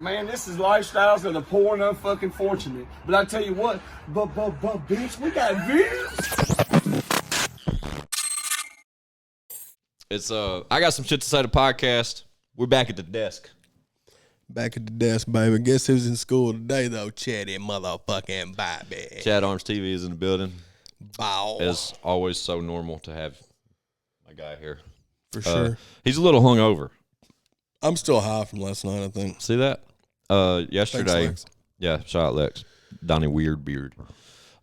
Man, this is lifestyles of the poor and unfucking fortunate. But I tell you what, bitch, we got views. It's I got some shit to say to podcast. We're back at the desk. Back at the desk, baby. Guess who's in school today, though? Chatty motherfucking Bobby. ChadArmesTV is in the building. Bow. As always, so normal to have my guy here. For sure. He's a little hungover. I'm still high from last night, I think. See that? Yesterday. Thanks, Lex. Yeah, shout out Lex. Donnie Weird Beard.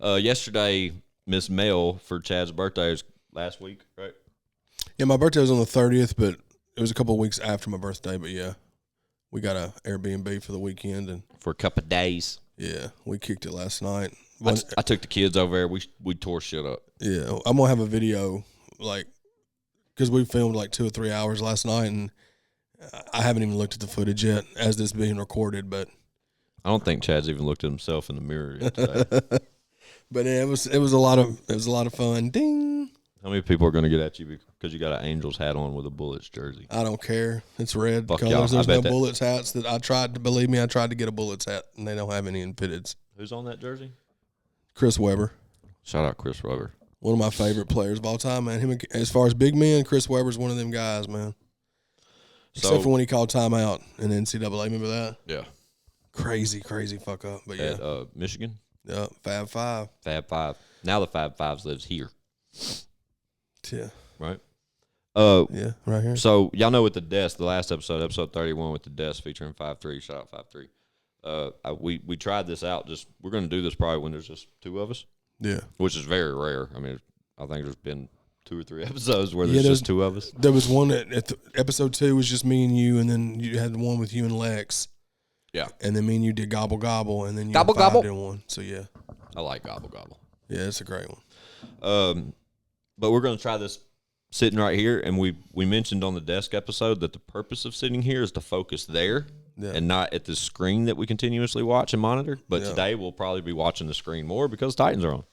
Yesterday, Miss Mel for Chad's birthday was last week, right? Yeah, my birthday was on the 30th, but it was a couple of weeks after my birthday. But yeah, we got a Airbnb for the weekend, and For a couple of days. yeah, we kicked it last night. I took the kids over there. We tore shit up. Yeah, I'm gonna have a video, like, because we filmed like 2 or 3 hours last night, and I haven't even looked at the footage yet as this being recorded. But I don't think Chad's even looked at himself in the mirror yet today. but yeah, it was a lot of fun. Ding. How many people are going to get at you because you got an Angels hat on with a Bullets jersey? I don't care. It's red Fuck colors. y'all. There's I no bet that- Bullets hats that I tried to believe me. I tried to get a Bullets hat, and they don't have any in Pitteds. Who's on that jersey? Chris Webber, Shout out Chris Weber. one of my favorite players of all time, man. Him, as far as big men, Chris Webber's one of them guys, man. Except for when he called timeout in the NCAA. Remember that? Yeah. Crazy fuck up. But yeah, At Michigan, yeah, Fab Five. Fab Five. Now the Fab Fives lives here, Yeah, right? yeah, right here. So y'all know with the desk, the last episode 31 with the desk featuring 5-3. Shout out 5-3. We tried this out. We're going to do this probably when there's just two of us, Yeah, which is very rare. I mean, I think there's been 2 or 3 episodes where there's just two of us. there was one at episode 2 was just me and you, and then you had one with you and Lex. Yeah, And then me and you did Gobble Gobble, and then you Gobble and Five Gobble. did one. So yeah, I like Gobble Gobble. yeah, it's a great one. But we're going to try this sitting right here, and we mentioned on the desk episode that the purpose of sitting here is to focus there and not at the screen that we continuously watch and monitor. But today we'll probably be watching the screen more because Titans are on.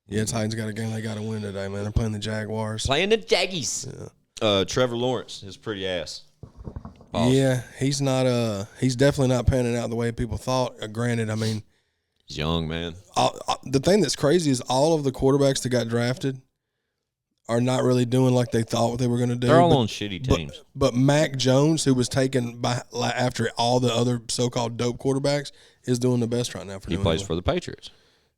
Yeah, Titans got a game they got to win today, man. They're playing the Jaguars. Playing the Jaggies. Yeah. Trevor Lawrence, his pretty ass. Awesome. Yeah, he's not. He's definitely not panning out the way people thought. Granted, I mean, He's young, man. the thing that's crazy is all of the quarterbacks that got drafted are not really doing like they thought they were going to do. They're all on shitty teams. But Mac Jones, who was taken by after all the other so-called dope quarterbacks, is doing the best right now for He New plays England. for the Patriots.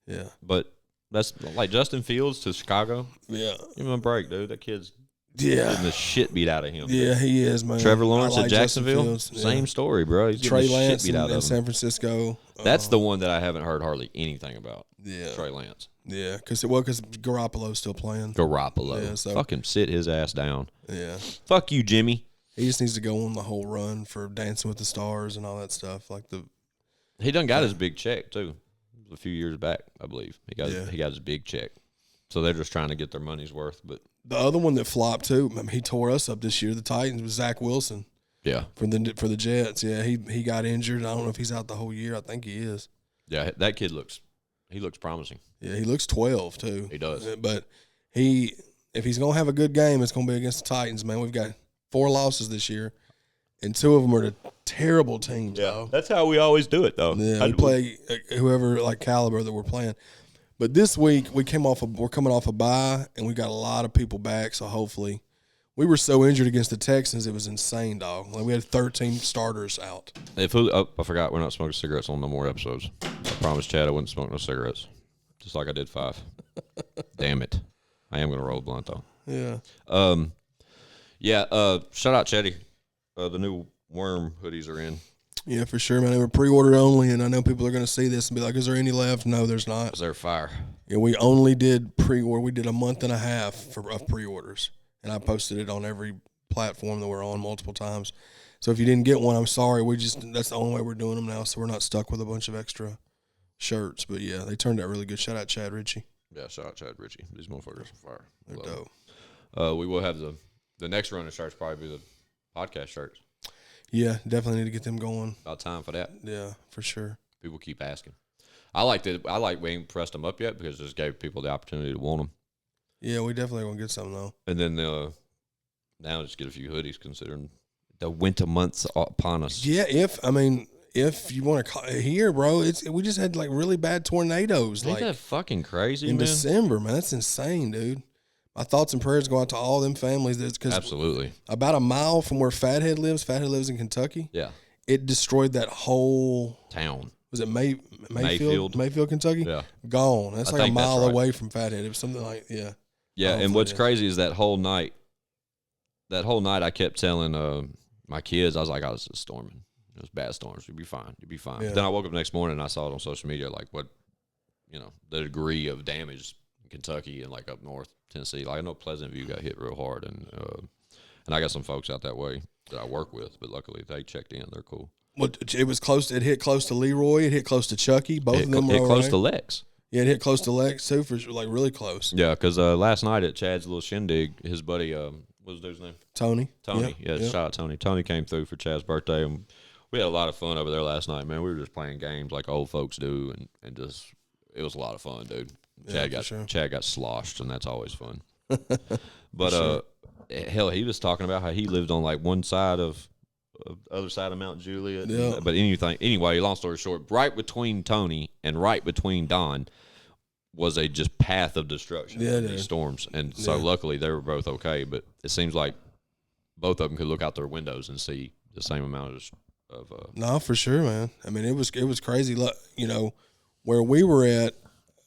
Yeah, But that's like Justin Fields to Chicago. yeah, Give him a break, dude. That kid's yeah, getting the shit beat out of him. yeah. He is, man. Trevor Lawrence I like at Justin Jacksonville, Fields, yeah. same story, bro. He's Trey getting the Lance shit beat out in of him. San Francisco. That's the one that I haven't heard hardly anything about. Yeah, Trey Lance. yeah. Because Garoppolo's still playing. Garoppolo. Yeah, so- Fucking sit his ass down. Yeah, Fuck you, Jimmy. he just needs to go on the whole run for Dancing with the Stars and all that stuff. Like He done got his big check too. A few years back, I believe. He got his big check. So they're just trying to get their money's worth. But the other one that flopped too. I mean, he tore us up this year. The Titans was Zach Wilson yeah, for the Jets. Yeah, he got injured. I don't know if he's out the whole year. I think he is. yeah, that kid looks promising. Yeah, he looks 12 too. He does. But if he's gonna have a good game, it's gonna be against the Titans, man. We've got 4 losses this year, and 2 of them are to terrible teams. Dog. that's how we always do it, though. Yeah, we play whoever like caliber that we're playing. But this week we're coming off a bye, and we got a lot of people back. So hopefully, we were so injured against the Texans, it was insane, dog. Like we had 13 starters out. I forgot we're not smoking cigarettes on no more episodes. I promised Chad I wouldn't smoke no cigarettes, just like I did 5. Damn it, I am gonna roll blunt though. Yeah. Shout out Chetty. The new worm hoodies are in. Yeah, for sure, man. They were pre-ordered only, and I know people are going to see this and be like, "Is there any left?" No, there's not. They're fire. Yeah, we only did pre-order. We did a month and a half of pre-orders, and I posted it on every platform that we're on multiple times. So if you didn't get one, I'm sorry. That's the only way we're doing them now, so we're not stuck with a bunch of extra shirts. But yeah, they turned out really good. Shout out Chad Ritchie. Yeah, shout out Chad Ritchie. These motherfuckers are fire. They're Love dope. them. We will have the next run of shirts probably be the podcast shirts. Yeah, definitely need to get them going. About time for that. Yeah, for sure. People keep asking. I like we ain't pressed them up yet because it just gave people the opportunity to want them. Yeah, we definitely gonna get some though. And then now just get a few hoodies considering the winter months upon us. Yeah, if you want to call it here, bro, we just had like really bad tornadoes. Ain't like that fucking crazy, in man? December, man. That's insane, dude. My thoughts and prayers go out to all them families. Cause Absolutely. About a mile from where Fathead lives in Kentucky. Yeah. It destroyed that whole town. Was it Mayfield? Mayfield, Kentucky? Yeah. Gone. That's like a mile right. away from Fathead. It was something like, yeah. Yeah, and what's crazy is that whole night I kept telling my kids, I was like, it's storming. It was bad storms. You'll be fine. You'll be fine. Yeah. But then I woke up the next morning and I saw it on social media, like what, the degree of damage in Kentucky and like up north Tennessee. Like I know Pleasant View got hit real hard, and I got some folks out that way that I work with, but luckily they checked in. They're cool. Well, it was close. It hit close to Leroy. It hit close to Chucky. Both of them were hit close to Lex. Yeah, it hit close to Lex too, for like really close. Yeah, because last night at Chad's little shindig, his buddy, what was his name? Tony. Yep. Shout out Tony. Tony came through for Chad's birthday, and we had a lot of fun over there last night, man. We were just playing games like old folks do, and just it was a lot of fun, dude. Chad got sloshed, and that's always fun. But hell, he was talking about how he lived on like one side of other side of Mount Juliet. Yeah. But anyway, long story short, right between Tony and right between Don was a just path of destruction. Yeah, these storms, and so luckily they were both okay. But it seems like both of them could look out their windows and see the same amount of no, for sure, man. I mean, it was crazy. Where we were at,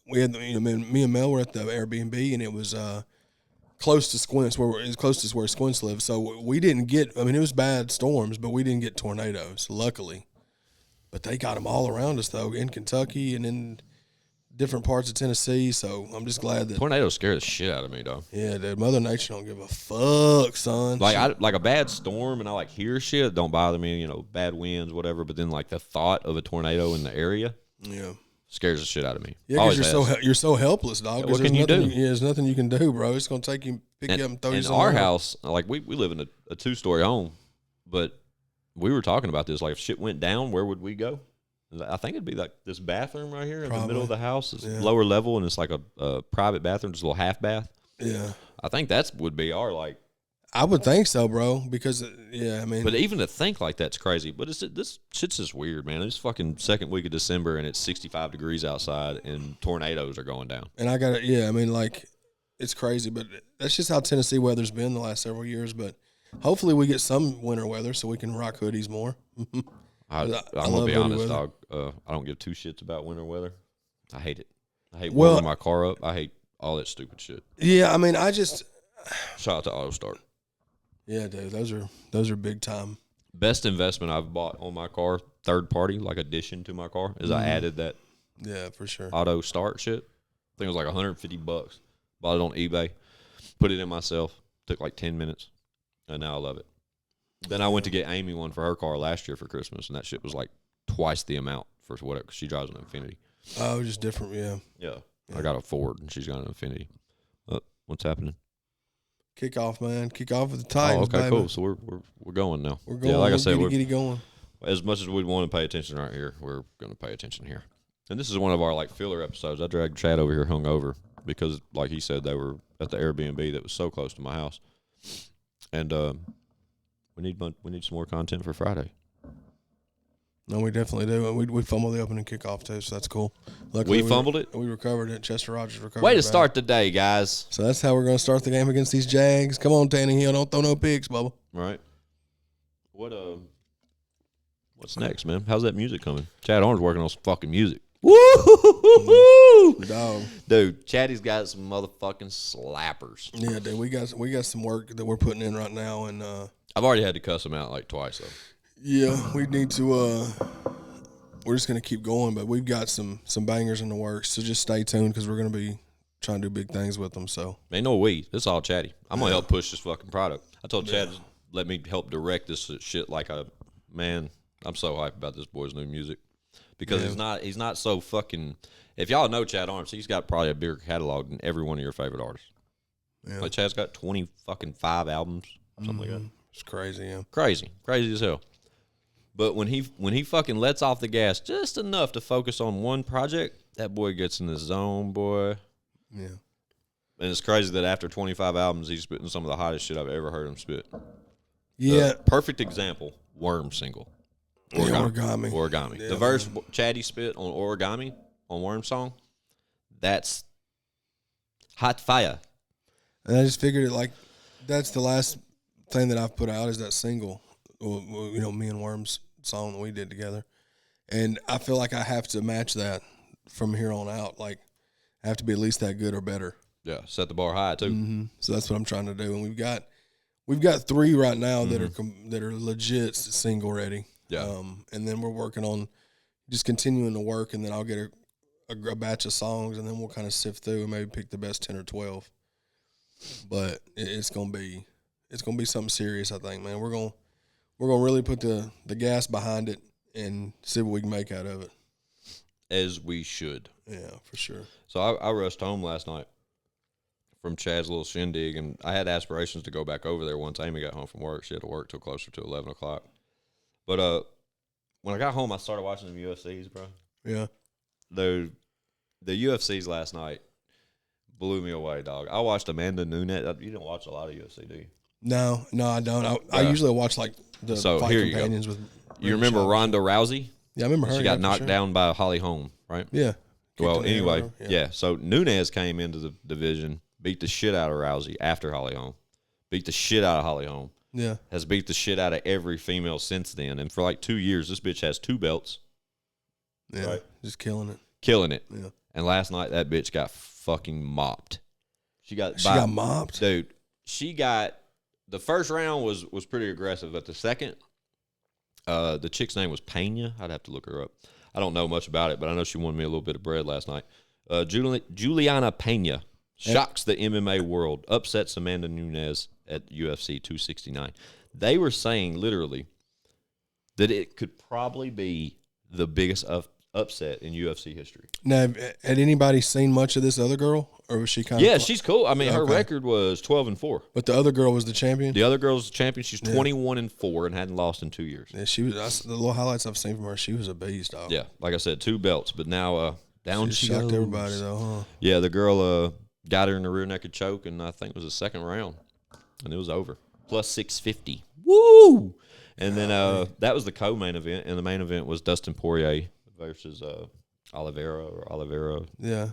we had me and Mel were at the Airbnb, and it was close to Squints, close to where Squints live. So we didn't get. I mean, it was bad storms, but we didn't get tornadoes, luckily. But they got them all around us though, in Kentucky and in different parts of Tennessee. So I'm just glad that tornadoes scare the shit out of me, dog. Yeah, dude. Mother Nature don't give a fuck, son. Like a bad storm, and I like hear shit. Don't bother me, bad winds, whatever. But then like the thought of a tornado in the area, scares the shit out of me. Yeah, because you're so helpless, dog. Yeah, what can you do? Yeah, there's nothing you can do, bro. It's gonna take you, pick you up and throw you somewhere. In our house, like we live in a 2-story home, but we were talking about this. Like if shit went down, where would we go? I think it'd be like this bathroom right here in the middle of the house. It's lower level, and it's like a private bathroom, just a little half bath. Yeah, I think that would be our like. I would think so, bro. Because I mean, but even to think like that's crazy. But this shit's just weird, man. It's fucking second week of December, and it's 65 degrees outside, and tornadoes are going down. And I got it. Yeah, I mean, like it's crazy, but that's just how Tennessee weather's been the last several years. But hopefully, we get some winter weather so we can rock hoodies more. I'm gonna be honest, dog. I don't give two shits about winter weather. I hate it. I hate warming my car up. I hate all that stupid shit. Yeah, I mean, shout out to AutoStart. Yeah, dude, those are big time. Best investment I've bought on my car, third party, like addition to my car, is I added that. Yeah, for sure. Auto start shit. I think it was like $150. Bought it on eBay. Put it in myself. Took like 10 minutes, and now I love it. Then I went to get Amy one for her car last year for Christmas, and that shit was like twice the amount for whatever. She drives an Infiniti. Oh, just different, yeah. Yeah. I got a Ford, and she's got an Infiniti. What's happening? Kick off, man. Kick off with the Titans, okay, baby. Cool. So we're going now. We're going. Yeah, like I said, we're going. As much as we'd want to pay attention right here, we're going to pay attention here. And this is one of our like filler episodes. I dragged Chad over here hungover because, like he said, they were at the Airbnb that was so close to my house, and we need some more content for Friday. No, we definitely do. We fumbled the opening kickoff too, so that's cool. Luckily, we fumbled it. We recovered it. Chester Rogers recovered. Way to start the day, guys. So that's how we're going to start the game against these Jags. Come on, Tannehill, don't throw no picks, Bubba. Right. What's next, man? How's that music coming? Chad Arm's working on some fucking music. Woo! Dog. Dude, Chatty's got some motherfucking slappers. Yeah, dude, we got some work that we're putting in right now, and I've already had to cuss him out like twice though. Yeah, we need to. We're just gonna keep going, but we've got some bangers in the works. So just stay tuned because we're gonna be trying to do big things with them. So ain't no we. It's all Chatty. I'm gonna help push this fucking product. I told Chad to let me help direct this shit. Man, I'm so hyped about this boy's new music because he's not so fucking. If y'all know Chad Armes, he's got probably a bigger catalog than every one of your favorite artists. Yeah. Like Chad's got 5 albums, something like that. It's crazy, yeah. Crazy as hell. But when he fucking lets off the gas just enough to focus on one project, that boy gets in the zone, boy. Yeah. And it's crazy that after 25 albums, he's spitting some of the hottest shit I've ever heard him spit. Yeah. Perfect example, Worm single. Origami. Yeah, the verse Chatty spit on Origami on Worm Song, that's hot fire. And I just figured it like that's the last thing that I've put out is that single, you know, me and Worm's song that we did together. And I feel like I have to match that from here on out. Like, I have to be at least that good or better. Yeah, set the bar high too. Mm-hmm. So that's what I'm trying to do. And we've got 3 right now that are legit single ready. Yeah. And then we're working on just continuing to work, and then I'll get a batch of songs, and then we'll kind of sift through and maybe pick the best 10 or 12. But it's gonna be something serious. I think, man. We're gonna really put the gas behind it and see what we can make out of it. As we should. Yeah, for sure. So I rushed home last night from Chad's little shindig, and I had aspirations to go back over there once Amy got home from work. She had to work till closer to 11 o'clock. But when I got home, I started watching some UFCs, bro. Yeah. The UFCs last night blew me away, dog. I watched Amanda Nunes. You don't watch a lot of UFC, do you? No, I don't. I usually watch like the fight companions with. You remember Ronda Rousey? Yeah, I remember her. She got knocked down by Holly Holm, right? Yeah. Well, anyway, yeah. So Nunes came into the division, beat the shit out of Rousey after Holly Holm, beat the shit out of Holly Holm. Yeah. Has beat the shit out of every female since then. And for like 2 years, this bitch has 2 belts. Yeah. Right? Just killing it. Killing it. Yeah. And last night, that bitch got fucking mopped. She got mopped? Dude, she got – the first round was pretty aggressive. But the second, the chick's name was Pena. I'd have to look her up. I don't know much about it, but I know she won me a little bit of bread last night. Juliana Pena shocks the MMA world, upsets Amanda Nunes at UFC 269. They were saying literally that it could probably be the biggest upset in UFC history. Now, had anybody seen much of this other girl, or was she kind of? Yeah, she's cool. I mean, her record was 12-4. But the other girl was the champion. The other girl's the champion. She's 21-4 and hadn't lost in 2 years. Yeah, she was. The little highlights I've seen from her, she was a beast, dog. Yeah, like I said, 2 belts, but now down she shocked goes. everybody though, huh? Yeah, the girl got her in the rear naked choke, and I think it was the second round, and it was over. Plus 650. Woo! And then that was the co-main event, and the main event was Dustin Poirier versus Oliveira. Yeah.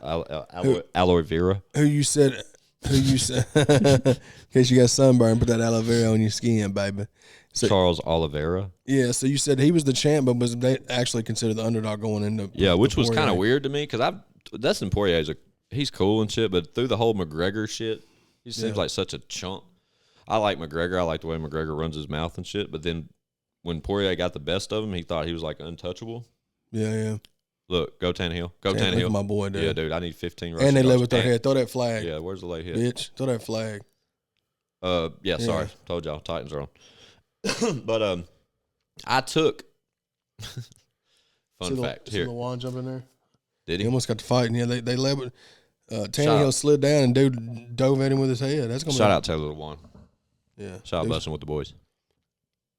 Aloe Vera. Who you said, in case you got sunburn, put that aloe vera on your skin, baby. So, Charles Oliveira. Yeah, so you said he was the champ, but was they actually considered the underdog going into? Yeah, which was kind of weird to me because Dustin Poirier he's cool and shit, but through the whole McGregor shit, he seems like such a chump. I like McGregor. I like the way McGregor runs his mouth and shit. But then when Poirier got the best of him, he thought he was like untouchable. Yeah. Look, go Tannehill. Go Tannehill. My boy, dude. Yeah, dude. I need 15 rushing And they live yards. with their head. Throw that flag. Yeah, where's the late hit? Bitch, throw that flag. Yeah, sorry. Told y'all. Titans are on. But I took fun fact here. See LeJuan jump in there? Did he? He almost got the fight. And yeah, they led with Tannehill slid down and dude dove at him with his head. That's gonna shout out Taylor LeJuan. Yeah. Shout out blessing with the boys.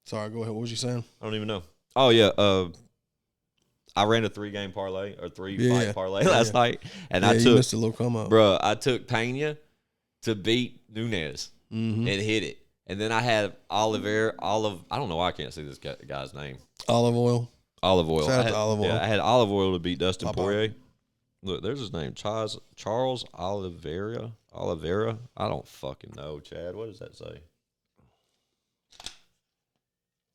Sorry, go ahead. What was you saying? I don't even know. Oh yeah. I ran a 3-game parlay or 3-fight parlay last night, and I took you missed a little come up, bro. I took Pena to beat Nunes and hit it, and then I had Oliveira. I don't know why I can't see this guy's name. Olive oil. Shout out to olive oil. Yeah, I had olive oil to beat Dustin Poirier. Look, there's his name, Charles Oliveira. I don't fucking know, Chad. What does that say?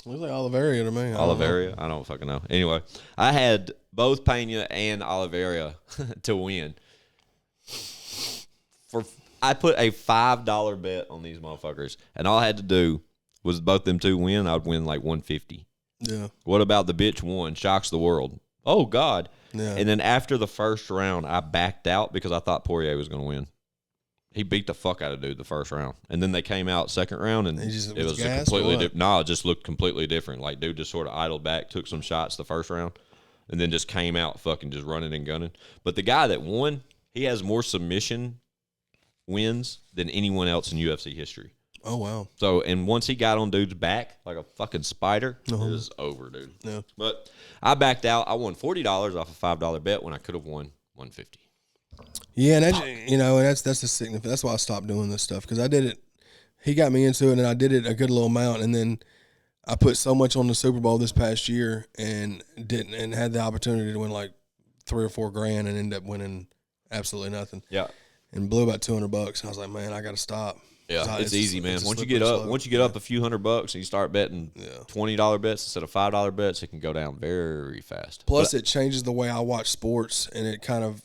Looks like Oliveira to me. Oliveira? I don't fucking know. Anyway, I had both Pena and Oliveira to win. I put a $5 bet on these motherfuckers, and all I had to do was both them two win. I'd win like $150. Yeah. What about the bitch won? Shocks the world. Oh God. Yeah. And then after the first round, I backed out because I thought Poirier was going to win. He beat the fuck out of dude the first round, and then they came out second round, and it was a completely different. No, it just looked completely different. Like dude just sort of idled back, took some shots the first round, and then just came out fucking just running and gunning. But the guy that won, he has more submission wins than anyone else in UFC history. Oh wow! So and once he got on dude's back like a fucking spider, it was over, dude. Yeah. But I backed out. I won $40 off a $5 bet when I could have won $150. Yeah, and that's the significant. That's why I stopped doing this stuff because I did it. He got me into it, and I did it a good little amount, and then I put so much on the Super Bowl this past year and had the opportunity to win like $3 or $4 grand and end up winning absolutely nothing. Yeah. And blew about $200. I was like, man, I got to stop. Yeah, it's easy, man. Once you get up a few $100 and you start betting $20 bets instead of $5 bets, it can go down very fast. Plus, it changes the way I watch sports, and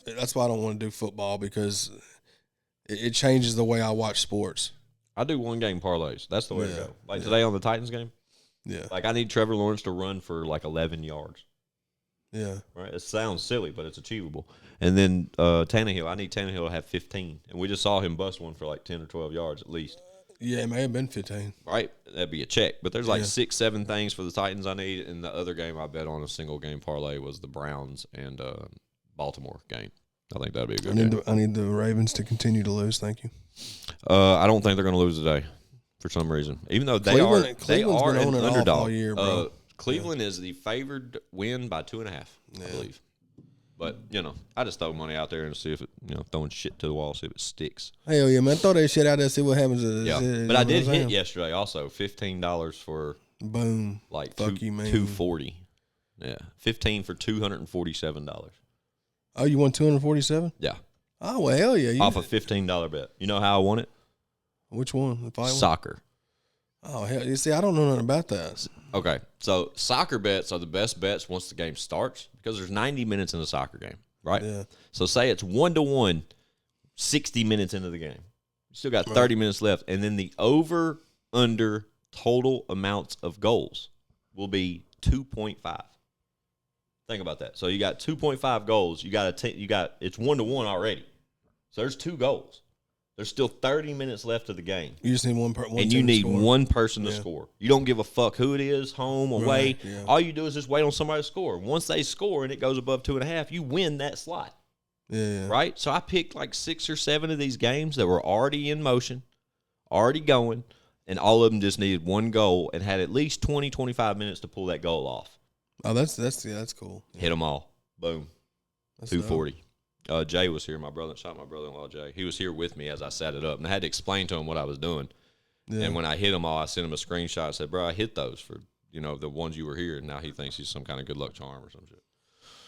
that's why I don't want to do football, because it changes the way I watch sports. I do one game parlays. That's the way to go. Like today on the Titans game. Yeah. Like I need Trevor Lawrence to run for like 11 yards. Yeah. Right. It sounds silly, but it's achievable. And then Tannehill, I need Tannehill to have 15. And we just saw him bust one for like 10 or 12 yards at least. Yeah, it may have been 15. Right. That'd be a check. But there's like 6, 7 things for the Titans I need. And the other game I bet on a single game parlay was the Browns and Baltimore game. I think that'd be a good game. I need the Ravens to continue to lose. Thank you. I don't think they're going to lose today for some reason. Even though they are an underdog. All year, bro. Cleveland is the favored win by 2.5, I believe. But, I just throw money out there and see if it, throwing shit to the wall, see if it sticks. Hell yeah, man. Throw that shit out there, see what happens. But I did hit yesterday also, $15 for boom. Like Fuck you, man. $240. Yeah. 15 for $247. Oh, you won 247? Yeah. Oh, well, hell yeah. Off a $15 bet. You know how I won it? Which one? The soccer. Oh, hell. You see, I don't know nothing about that. Okay. So soccer bets are the best bets once the game starts because there's 90 minutes in a soccer game, right? Yeah. So say it's 1-1, 60 minutes into the game. You still got 30 minutes left. And then the over-under total amounts of goals will be 2.5. Think about that. So you got 2.5 goals. You got it's 1-1 already. So there's 2 goals. There's still 30 minutes left of the game. You just need one and you need one person to score. You don't give a fuck who it is, home, away. Right, yeah. All you do is just wait on somebody to score. Once they score and it goes above 2.5, you win that slot. Yeah. Right? So I picked like 6 or 7 of these games that were already in motion, already going, and all of them just needed one goal and had at least 20, 25 minutes to pull that goal off. Oh, that's cool. Hit them all. Boom. That's 240. Jay was here. My brother-in-law Jay. He was here with me as I set it up, and I had to explain to him what I was doing. Yeah. And when I hit them all, I sent him a screenshot. I said, "Bro, I hit those for the ones you were here." And now he thinks he's some kind of good luck charm or some shit.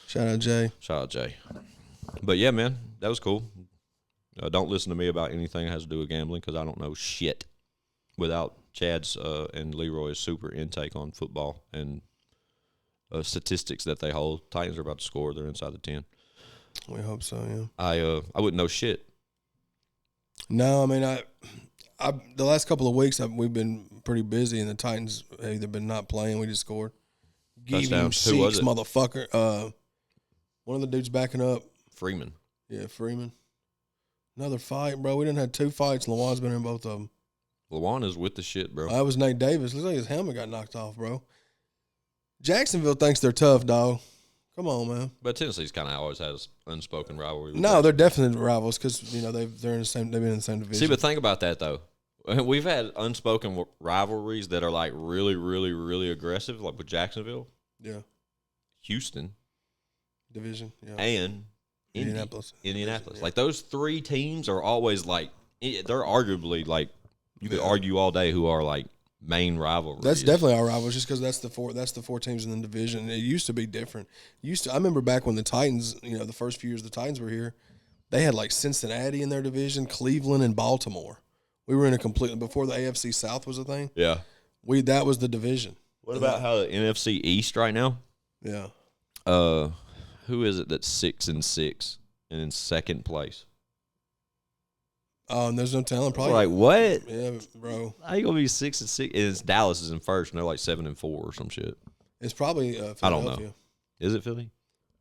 Shout out Jay. But yeah, man, that was cool. Don't listen to me about anything that has to do with gambling because I don't know shit. Without Chad's and Leroy's super intake on football and statistics that they hold, Titans are about to score. They're inside the 10. We hope so, yeah. I wouldn't know shit. No, I mean, I the last couple of weeks we've been pretty busy, and the Titans have either been not playing. We just scored. Give him Who was it? Motherfucker. One of the dudes backing up. Freeman. Yeah, Freeman. Another fight, bro. We didn't have 2 fights. Lawan's been in both of them. Lawan is with the shit, bro. That was Nate Davis. Looks like his helmet got knocked off, bro. Jacksonville thinks they're tough, dog. Come on, man. But Tennessee's kind of always has unspoken rivalry. No, they're definitely rivals because they've been in the same division. See, but think about that though. We've had unspoken rivalries that are like really, really, really aggressive, like with Jacksonville, Houston, division, and Indianapolis. Indianapolis. Like those 3 teams are always like they're arguably like you could argue all day who are like main rivalries. That's definitely our rivals, just because that's the 4 teams in the division. It used to be different. I remember back when the Titans, the first few years the Titans were here, they had like Cincinnati in their division, Cleveland, and Baltimore. We were in a completely before the AFC South was a thing. Yeah, that was the division. What about how the NFC East right now? Yeah. Who is it that's 6-6 and in second place? Oh, and there's no talent. Probably like what? Yeah, bro. How you gonna be 6-6? And it's Dallas is in first, and they're like 7-4 or some shit. It's probably Philadelphia. I don't know. Is it Philly?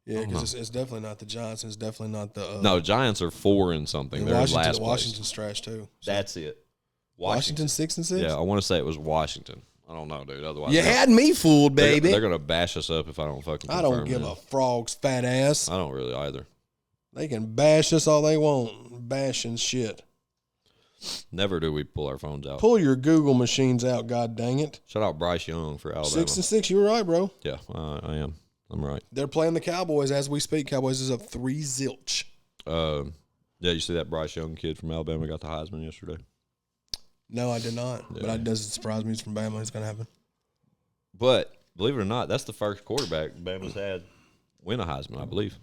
Yeah, because it's definitely not the Giants. It's definitely not the. No, Giants are 4 and something. They're last place. Washington's trash too. So. That's it. Washington 6-6. Yeah, I want to say it was Washington. I don't know, dude. Otherwise, you had me fooled, baby. They're gonna bash us up if I don't fucking. I don't give a frog's fat ass. I don't really either. They can bash us all they want, bashing shit. Never do we pull our phones out. Pull your Google machines out, god dang it. Shout out Bryce Young for Alabama. 6-6, you were right, bro. Yeah, I am. I'm right. They're playing the Cowboys as we speak. Cowboys is up 3-0. Yeah, you see that Bryce Young kid from Alabama got the Heisman yesterday? No, I did not. Yeah. But it doesn't surprise me. He's from Bama. It's going to happen. But believe it or not, that's the first quarterback Bama's had win a Heisman, I believe.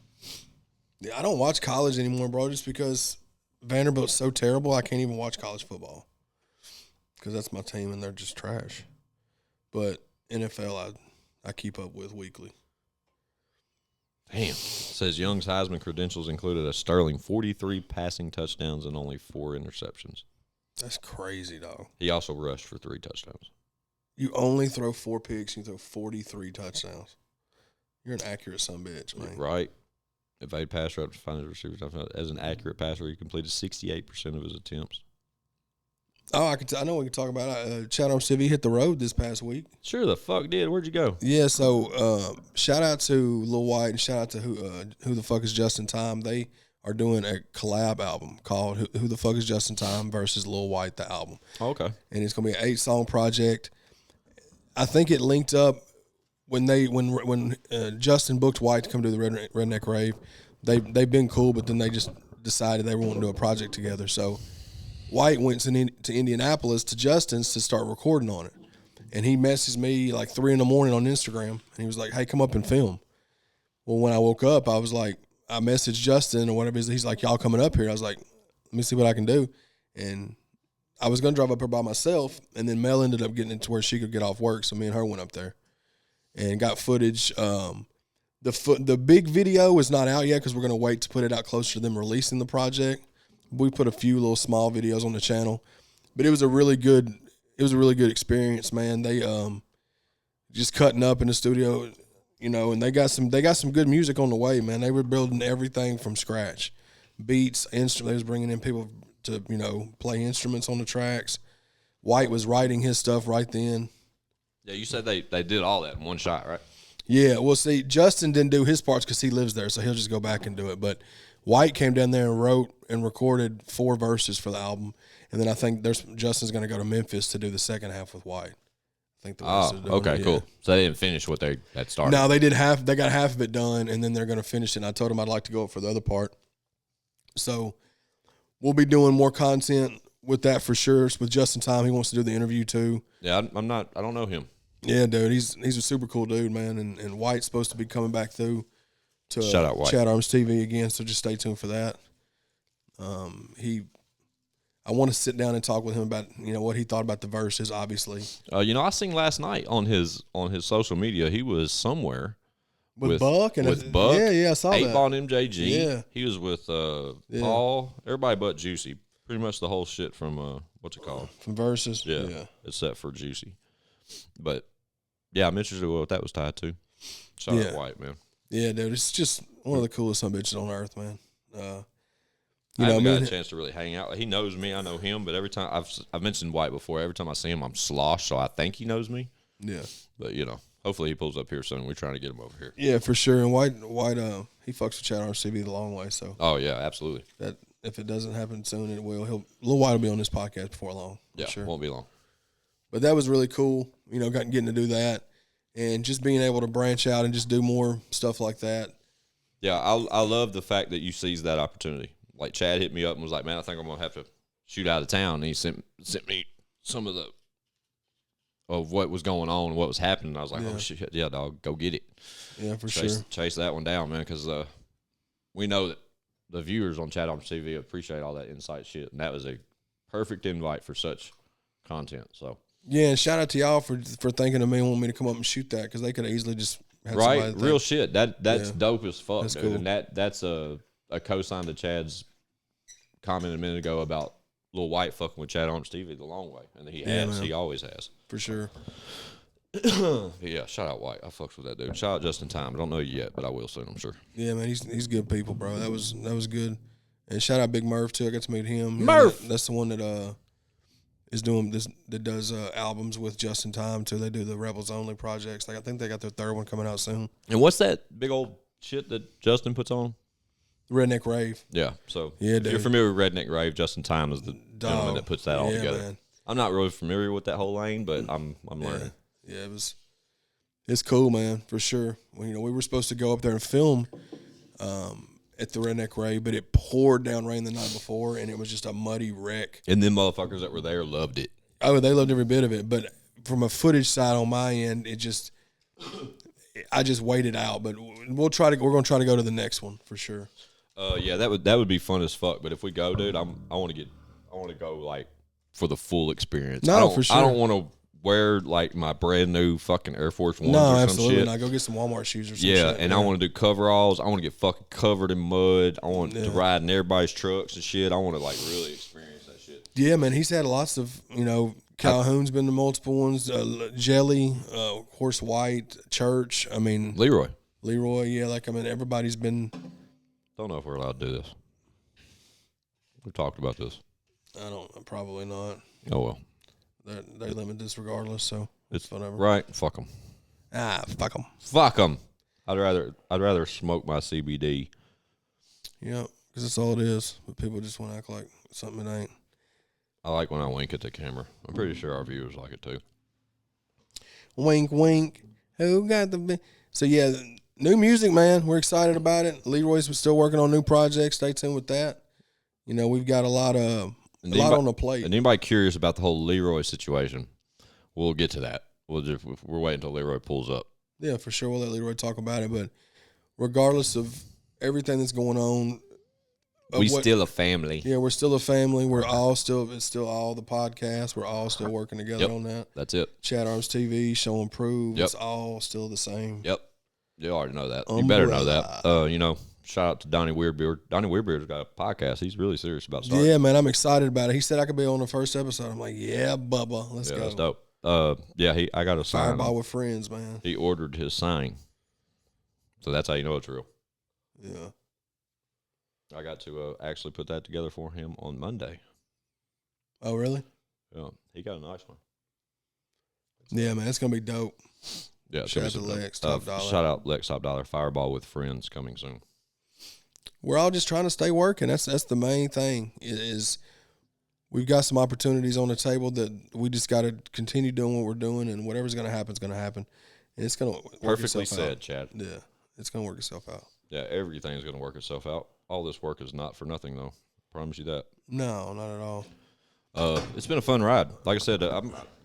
Yeah, I don't watch college anymore, bro, just because Vanderbilt's so terrible. I can't even watch college football because that's my team and they're just trash. But NFL, I keep up with weekly. Damn. It says Young's Heisman credentials included a sterling 43 passing touchdowns and only 4 interceptions. That's crazy, dog. He also rushed for 3 touchdowns. You only throw 4 picks, you throw 43 touchdowns. You're an accurate son of a bitch, man. Right. Evade pass rush to find his receivers. As an accurate passer, he completed 68% of his attempts. Oh, I know we can talk about ChadArmesTV hit the road this past week. Sure the fuck did. Where'd you go? Yeah, so shout out to Lil White and shout out to who the fuck is Justin Time. They are doing a collab album called Who the Fuck is Justin Time versus Lil White, the album. Oh, okay. And it's gonna be an 8-song project. I think it linked up when Justin booked White to come to the Redneck Rave. They've been cool, but then they just decided they want to do a project together. So White went to Indianapolis to Justin's to start recording on it. And he messaged me like 3 a.m. on Instagram. And he was like, hey, come up and film. Well, when I woke up, I was like, I messaged Justin or whatever. He's like, y'all coming up here? I was like, let me see what I can do. And I was going to drive up here by myself. And then Mel ended up getting it to where she could get off work. So me and her went up there and got footage. The big video is not out yet because we're going to wait to put it out closer to them releasing the project. We put a few little small videos on the channel, but it was a really good experience, man. They just cutting up in the studio, and they got some good music on the way, man. They were building everything from scratch, beats, instruments. They was bringing in people to play instruments on the tracks. White was writing his stuff right then. Yeah, you said they did all that in one shot, right? Yeah, well, see, Justin didn't do his parts because he lives there, so he'll just go back and do it. But White came down there and wrote and recorded 4 verses for the album, and then I think Justin's going to go to Memphis to do the second half with White. I think the rest of okay, cool. So they didn't finish what they had started. No, they did half. They got half of it done, and then they're going to finish it. And I told them I'd like to go up for the other part. So we'll be doing more content with that for sure. With Justin Time, he wants to do the interview too. Yeah, I don't know him. Yeah, dude, he's a super cool dude, man. And White's supposed to be coming back through to Shout out White. ChadArmesTV again, so just stay tuned for that. I want to sit down and talk with him about what he thought about the verses. Obviously, I seen last night on his social media. He was somewhere with Buck and Buck. Yeah, I saw that. 8-Ball and MJG. Yeah, he was with Paul. Everybody but Juicy. Pretty much the whole shit from what's it called? From verses. Yeah, except for Juicy. But yeah, I'm interested in what that was tied to. Shout out White, man. Yeah, dude, it's just one of the coolest son of bitches on earth, man. I haven't got a chance to really hang out. He knows me, I know him, but every time I've mentioned White before. Every time I see him, I'm sloshed, so I think he knows me. Yeah, but hopefully he pulls up here soon. We're trying to get him over here. Yeah, for sure. And White, he fucks with ChadArmesTV the long way. So yeah, absolutely. That if it doesn't happen soon, it will. Lil White will be on this podcast before long. Yeah, sure. Won't be long. But that was really cool. Getting to do that. And just being able to branch out and just do more stuff like that. Yeah, I love the fact that you seized that opportunity. Like Chad hit me up and was like, "Man, I think I'm gonna have to shoot out of town." And he sent me some of what was going on, what was happening. I was like, "Oh shit, yeah, dog, go get it." Yeah, for sure. Chase that one down, man, because we know that the viewers on ChadArmesTV appreciate all that insight shit, and that was a perfect invite for such content. So. Yeah, and shout out to y'all for thinking of me and wanting me to come up and shoot that because they could have easily just had right, real shit. That's dope as fuck, that's dude. Cool. And that's a cosign to Chad's comment a minute ago about Lil White fucking with ChadArmesTV the long way, and he has, he always has, for sure. Yeah, shout out White. I fucks with that dude. Shout out Justin Time. I don't know you yet, but I will soon, I'm sure. Yeah, man, he's good people, bro. That was good. And shout out Big Murph too. I got to meet him. Murph, that's the one that is doing this, that does albums with Justin Time too. They do the Rebels Only projects. Like I think they got their 3rd one coming out soon. And what's that big old shit that Justin puts on? Redneck Rave. Yeah. So if you're familiar with Redneck Rave, Justin Time is the gentleman that puts that all together. Man. I'm not really familiar with that whole lane, but I'm learning. Yeah, it's cool, man, for sure. We were supposed to go up there and film at the Redneck Rave, but it poured down rain the night before, and it was just a muddy wreck. And them motherfuckers that were there loved it. Oh, they loved every bit of it. But from a footage side on my end, I just waited out. But we're gonna try to go to the next one for sure. Yeah, that would be fun as fuck. But if we go, dude, I want to go like for the full experience. No, for sure. I don't want to wear like my brand new fucking Air Force Ones or some absolutely shit. not. Go get some Walmart shoes or something. Yeah, and I want to do coveralls. I want to get fucking covered in mud. I want to ride in everybody's trucks and shit. I want to like really experience that shit. Yeah, man, he's had lots of, Calhoun's been to multiple ones. Jelly, Horse White, Church. I mean, Leroy, yeah. Everybody's been. Don't know if we're allowed to do this. We've talked about this. Probably not. Oh well. They limit this regardless, so it's whatever. Right? Fuck them. Fuck them. Fuck them. I'd rather smoke my CBD. Yeah, because that's all it is. But people just want to act like something it ain't. I like when I wink at the camera. I'm pretty sure our viewers like it too. Wink, wink. Who got the? So yeah, new music, man. We're excited about it. Leroy's still working on new projects. Stay tuned with that. We've got a lot on the plate. And anybody curious about the whole Leroy situation, we'll get to that. We're waiting until Leroy pulls up. Yeah, for sure. We'll let Leroy talk about it. But regardless of everything that's going on, still a family. Yeah, we're still a family. We're all it's still all the podcasts. We're all still working together on that. That's it. ChadArmesTV, Show and Prove. Yep. It's all still the same. Yep. You already know that. You better know that. Shout out to Donnie Weirbeard. Donnie Weirbeard's got a podcast. He's really serious about starting. Yeah, man, I'm excited about it. He said I could be on the first episode. I'm like, yeah, Bubba, let's go. That's dope. I got a sign. Fireball with friends, man. He ordered his sign, so that's how you know it's real. Yeah. I got to actually put that together for him on Monday. Oh, really? Yeah, he got a nice one. Yeah, man, it's gonna be dope. Yeah, shout out to Lex, Top Dollar. Shout out Lex, Top Dollar. Fireball with friends coming soon. We're all just trying to stay working. That's the main thing. Is we've got some opportunities on the table that we just got to continue doing what we're doing, and whatever's going to happen is going to happen, and it's going to work perfectly itself said, out. Chad. Yeah, it's going to work itself out. Yeah, everything's going to work itself out. All this work is not for nothing, though. Promise you that. No, not at all. It's been a fun ride. Like I said,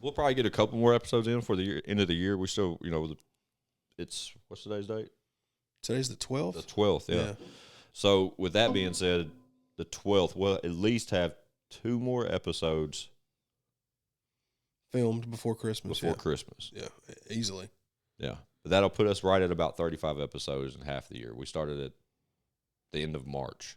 we'll probably get a couple more episodes in for the end of the year. We still, it's what's today's date? Today's the 12th. The 12th, yeah. So with that being said, the 12th, we'll at least have 2 more episodes filmed before Christmas. Christmas. Yeah, easily. Yeah, but that'll put us right at about 35 episodes in half the year. We started at the end of March.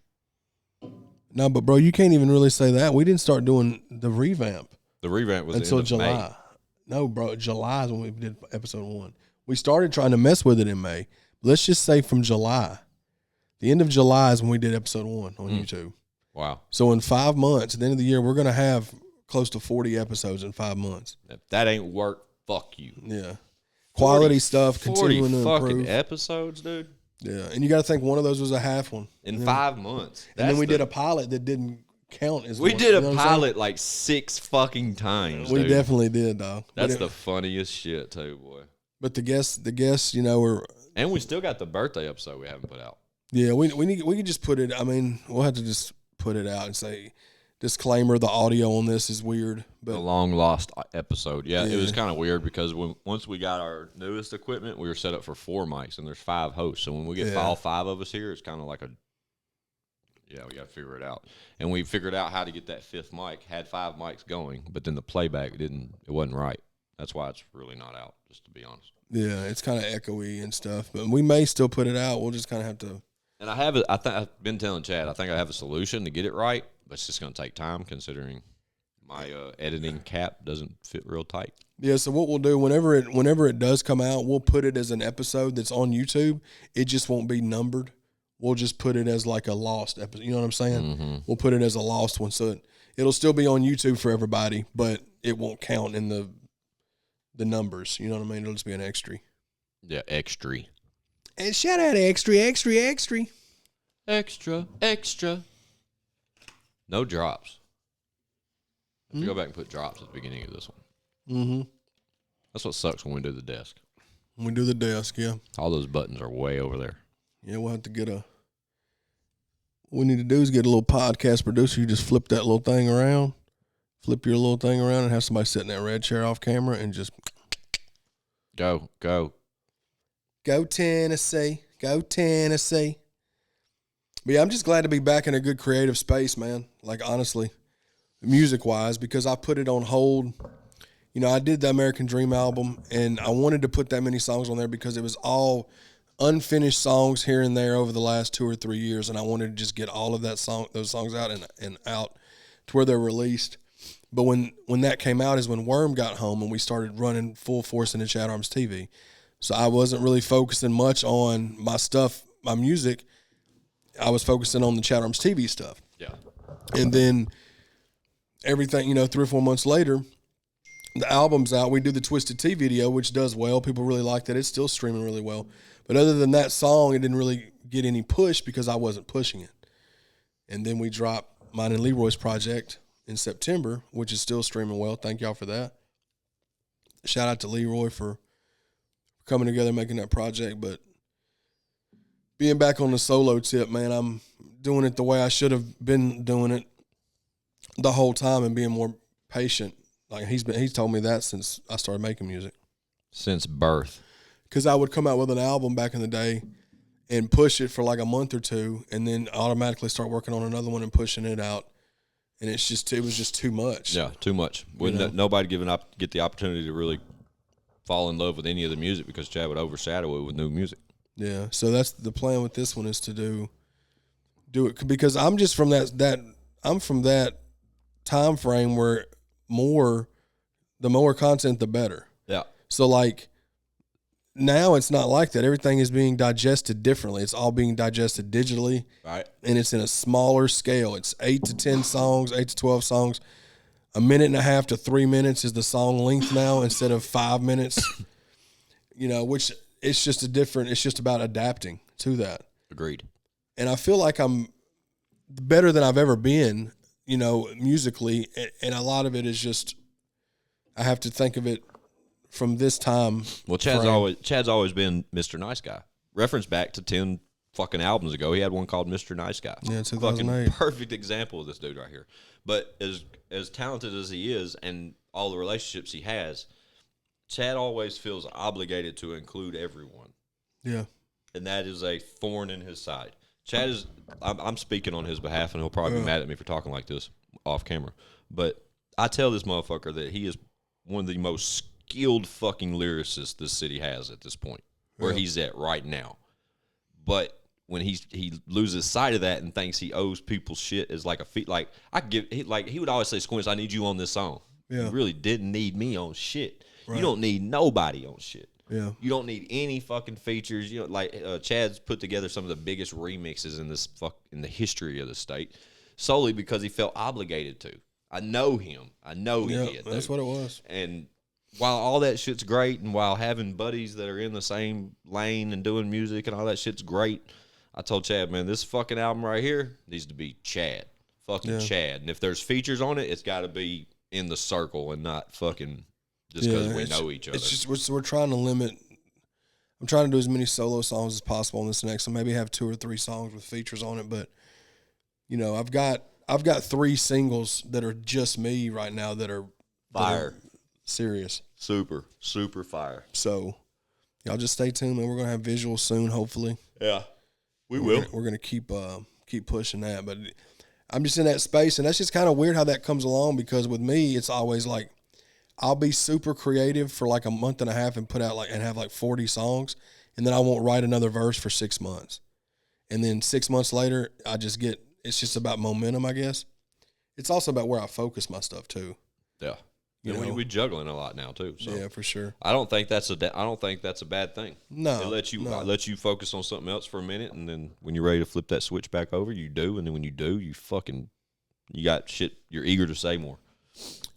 No, but bro, you can't even really say that. We didn't start doing the revamp. The revamp was until the end of July. May. No, bro, July is when we did episode 1. We started trying to mess with it in May. Let's just say from July. The end of July is when we did episode 1 on YouTube. Wow. So in 5 months, at the end of the year, we're going to have close to 40 episodes in 5 months. If that ain't work, fuck you. Yeah. Quality stuff, continuing to improve. 40 fucking episodes, dude. Yeah. And you got to think one of those was a half one. In 5 months. And then we did a pilot that didn't count as We one. did a pilot like 6 fucking times, We dude. definitely did, dog. That's the funniest shit, too, boy. But the guests, were... And we still got the birthday episode we haven't put out. Yeah, we could just put it. I mean, we'll have to just put it out and say, disclaimer: the audio on this is weird. But the long lost episode. Yeah, it was kind of weird because once we got our newest equipment, we were set up for 4 mics and there's 5 hosts. So when we get all 5 of us here, it's kind of like we got to figure it out. And we figured out how to get that 5th mic. Had 5 mics going, but then the playback it wasn't right. That's why it's really not out. Just to be honest. Yeah, it's kind of echoey and stuff, but we may still put it out. We'll just kind of have to. And I've been telling Chad, I think I have a solution to get it right, but it's just going to take time considering my editing cap doesn't fit real tight. Yeah, so what we'll do whenever it does come out, we'll put it as an episode that's on YouTube. It just won't be numbered. We'll just put it as like a lost episode. You know what I'm saying? Mm-hmm. We'll put it as a lost one, so it'll still be on YouTube for everybody, but it won't count in the numbers. You know what I mean? It'll just be an extra. Yeah, extra. And shout out extra. Extra. No drops. If you go back and put drops at the beginning of this one. Mm-hmm. That's what sucks when we do the desk. When we do the desk, yeah. All those buttons are way over there. Yeah, we'll have to get what we need to do is get a little podcast producer. You just flip that little thing around, flip your little thing around and have somebody sit in that red chair off camera and just go. Go Tennessee. Go Tennessee. But yeah, I'm just glad to be back in a good creative space, man. Like, honestly, music-wise, because I put it on hold. You know, I did the American Dream album, and I wanted to put that many songs on there because it was all unfinished songs here and there over the last 2 or 3 years, and I wanted to just get all of those songs out and out to where they're released. But when that came out is when Worm got home and we started running full force into ChadArmesTV. So I wasn't really focusing much on my stuff, my music. I was focusing on the ChadArmesTV stuff. Yeah. And then everything, 3 or 4 months later, the album's out. We do the Twisted Tea video, which does well. People really like that. It's still streaming really well. But other than that song, it didn't really get any push because I wasn't pushing it. And then we dropped mine and Leroy's project in September, which is still streaming well. Thank y'all for that. Shout out to Leroy for coming together, making that project. But being back on the solo tip, man, I'm doing it the way I should have been doing it the whole time and being more patient. Like he's told me that since I started making music. Since birth. Because I would come out with an album back in the day and push it for like a month or two and then automatically start working on another one and pushing it out. And it was just too much. Yeah, too much. Nobody get the opportunity to really fall in love with any of the music because Chad would overshadow it with new music. Yeah, so that's the plan with this one is to do it because I'm just from that time frame where the more content the better. Yeah. So like now it's not like that. Everything is being digested differently. It's all being digested digitally. Right. And it's in a smaller scale. It's 8 to 10 songs, 8 to 12 songs. 1.5 minutes to 3 minutes is the song length now instead of 5 minutes. Which it's just about adapting to that. Agreed. And I feel like I'm better than I've ever been, musically. And a lot of it is just, I have to think of it from this time. Well, Chad's always been Mr. Nice Guy. Reference back to 10 fucking albums ago. He had one called Mr. Nice Guy. Yeah, 2008. Fucking perfect example of this dude right here. But as talented as he is and all the relationships he has, Chad always feels obligated to include everyone. Yeah. And that is a thorn in his side. Chad is, I'm speaking on his behalf, and he'll probably be mad at me for talking like this off camera. But I tell this motherfucker that he is one of the most skilled fucking lyricists this city has at this point, where he's at right now. But when he loses sight of that and thinks he owes people shit as like a feat, like he would always say, "Squints, I need you on this song." Yeah. You really didn't need me on shit. Right. You don't need nobody on shit. Yeah. You don't need any fucking features. Chad's put together some of the biggest remixes in the history of the state, solely because he felt obligated to. I know him. I know he did. That's what it was. And while all that shit's great, and while having buddies that are in the same lane and doing music and all that shit's great, I told Chad, man, this fucking album right here needs to be Chad. Fucking Chad. And if there's features on it, it's got to be in the circle and not fucking just because we know each other. It's just we're trying to limit. I'm trying to do as many solo songs as possible on this next, so maybe have 2 or 3 songs with features on it. But I've got 3 singles that are just me right now that are fire, serious, super fire. So y'all just stay tuned, man. We're gonna have visuals soon, hopefully. Yeah, we will. We're gonna keep pushing that, but I'm just in that space, and that's just kind of weird how that comes along because with me, it's always like I'll be super creative for like a month and a half and put out and have like 40 songs, and then I won't write another verse for 6 months, and then 6 months later, it's just about momentum, I guess. It's also about where I focus my stuff too. Yeah. We're juggling a lot now too. So yeah, for sure. I don't think that's a bad thing. No, it lets you focus on something else for a minute, and then when you're ready to flip that switch back over, you do, and then when you do, you got shit. You're eager to say more.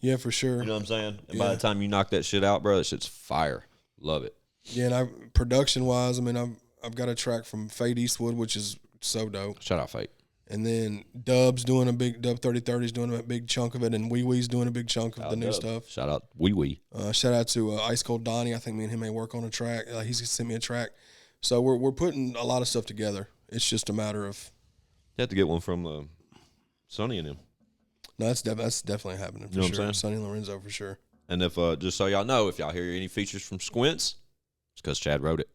Yeah, for sure. You know what I'm saying? And by the time you knock that shit out, bro, that shit's fire. Love it. Yeah, and production wise, I mean, I've got a track from Fade Eastwood, which is so dope. Shout out Fate. And then Dub 3030 is doing a big chunk of it, and Wee Wee's doing a big chunk of the new stuff. Shout out Wee Wee. Shout out to Ice Cold Donnie. I think me and him may work on a track. He's sent me a track. So we're putting a lot of stuff together. It's just a matter of. You have to get one from Sonny and him. No, that's definitely happening for You know what sure. I'm saying? Sonny Lorenzo for sure. And if just so y'all know, if y'all hear any features from Squints, it's because Chad wrote it.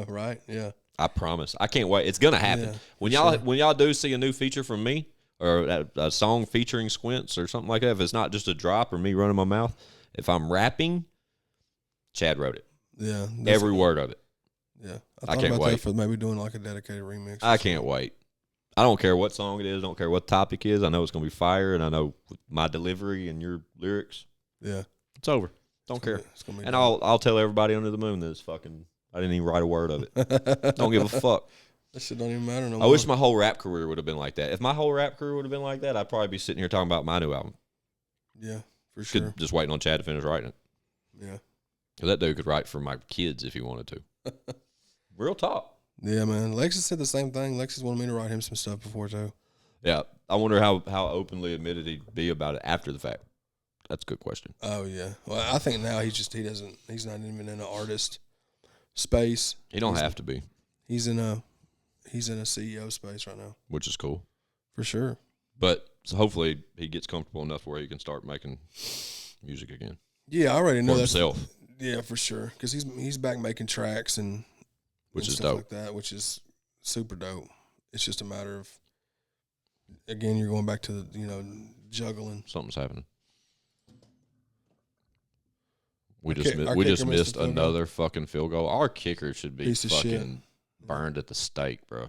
Right? Yeah. I promise. I can't wait. It's gonna happen. Yeah, when y'all do see a new feature from me or a song featuring Squints or something like that, if it's not just a drop or me running my mouth, if I'm rapping, Chad wrote it. Yeah. Every word of it. Yeah. I thought can't about wait. that for maybe doing like a dedicated remix. I can't wait. I don't care what song it is. I don't care what the topic is. I know it's gonna be fire, and I know my delivery and your lyrics. Yeah. It's over. Don't care. It's gonna be And I'll tell everybody under the moon that it's fucking. I didn't even write a word of it. Don't give a fuck. That shit don't even matter no I more. wish my whole rap career would have been like that. If my whole rap career would have been like that, I'd probably be sitting here talking about my new album. Yeah, for sure. Just waiting on Chad to finish writing it. Yeah. 'Cause that dude could write for my kids if he wanted to. Real talk. Yeah, man. Lexus said the same thing. Lexus wanted me to write him some stuff before too. Yeah. I wonder how openly admitted he'd be about it after the fact. That's a good question. Oh yeah. Well, I think now he's not even in an artist space. He don't have to be, He's in a CEO space right now. which is cool. For sure. But so hopefully he gets comfortable enough where he can start making music again Yeah, I already know for that's himself, yeah, for sure. Because he's back making tracks and which is stuff dope. like that, which is super dope. It's just a matter of again, you're going back to the juggling. Something's happening. We Our just kick- our we just kicker missed missed a field goal. another fucking field goal. Our kicker should be Piece of shit. fucking burned at the stake, bro.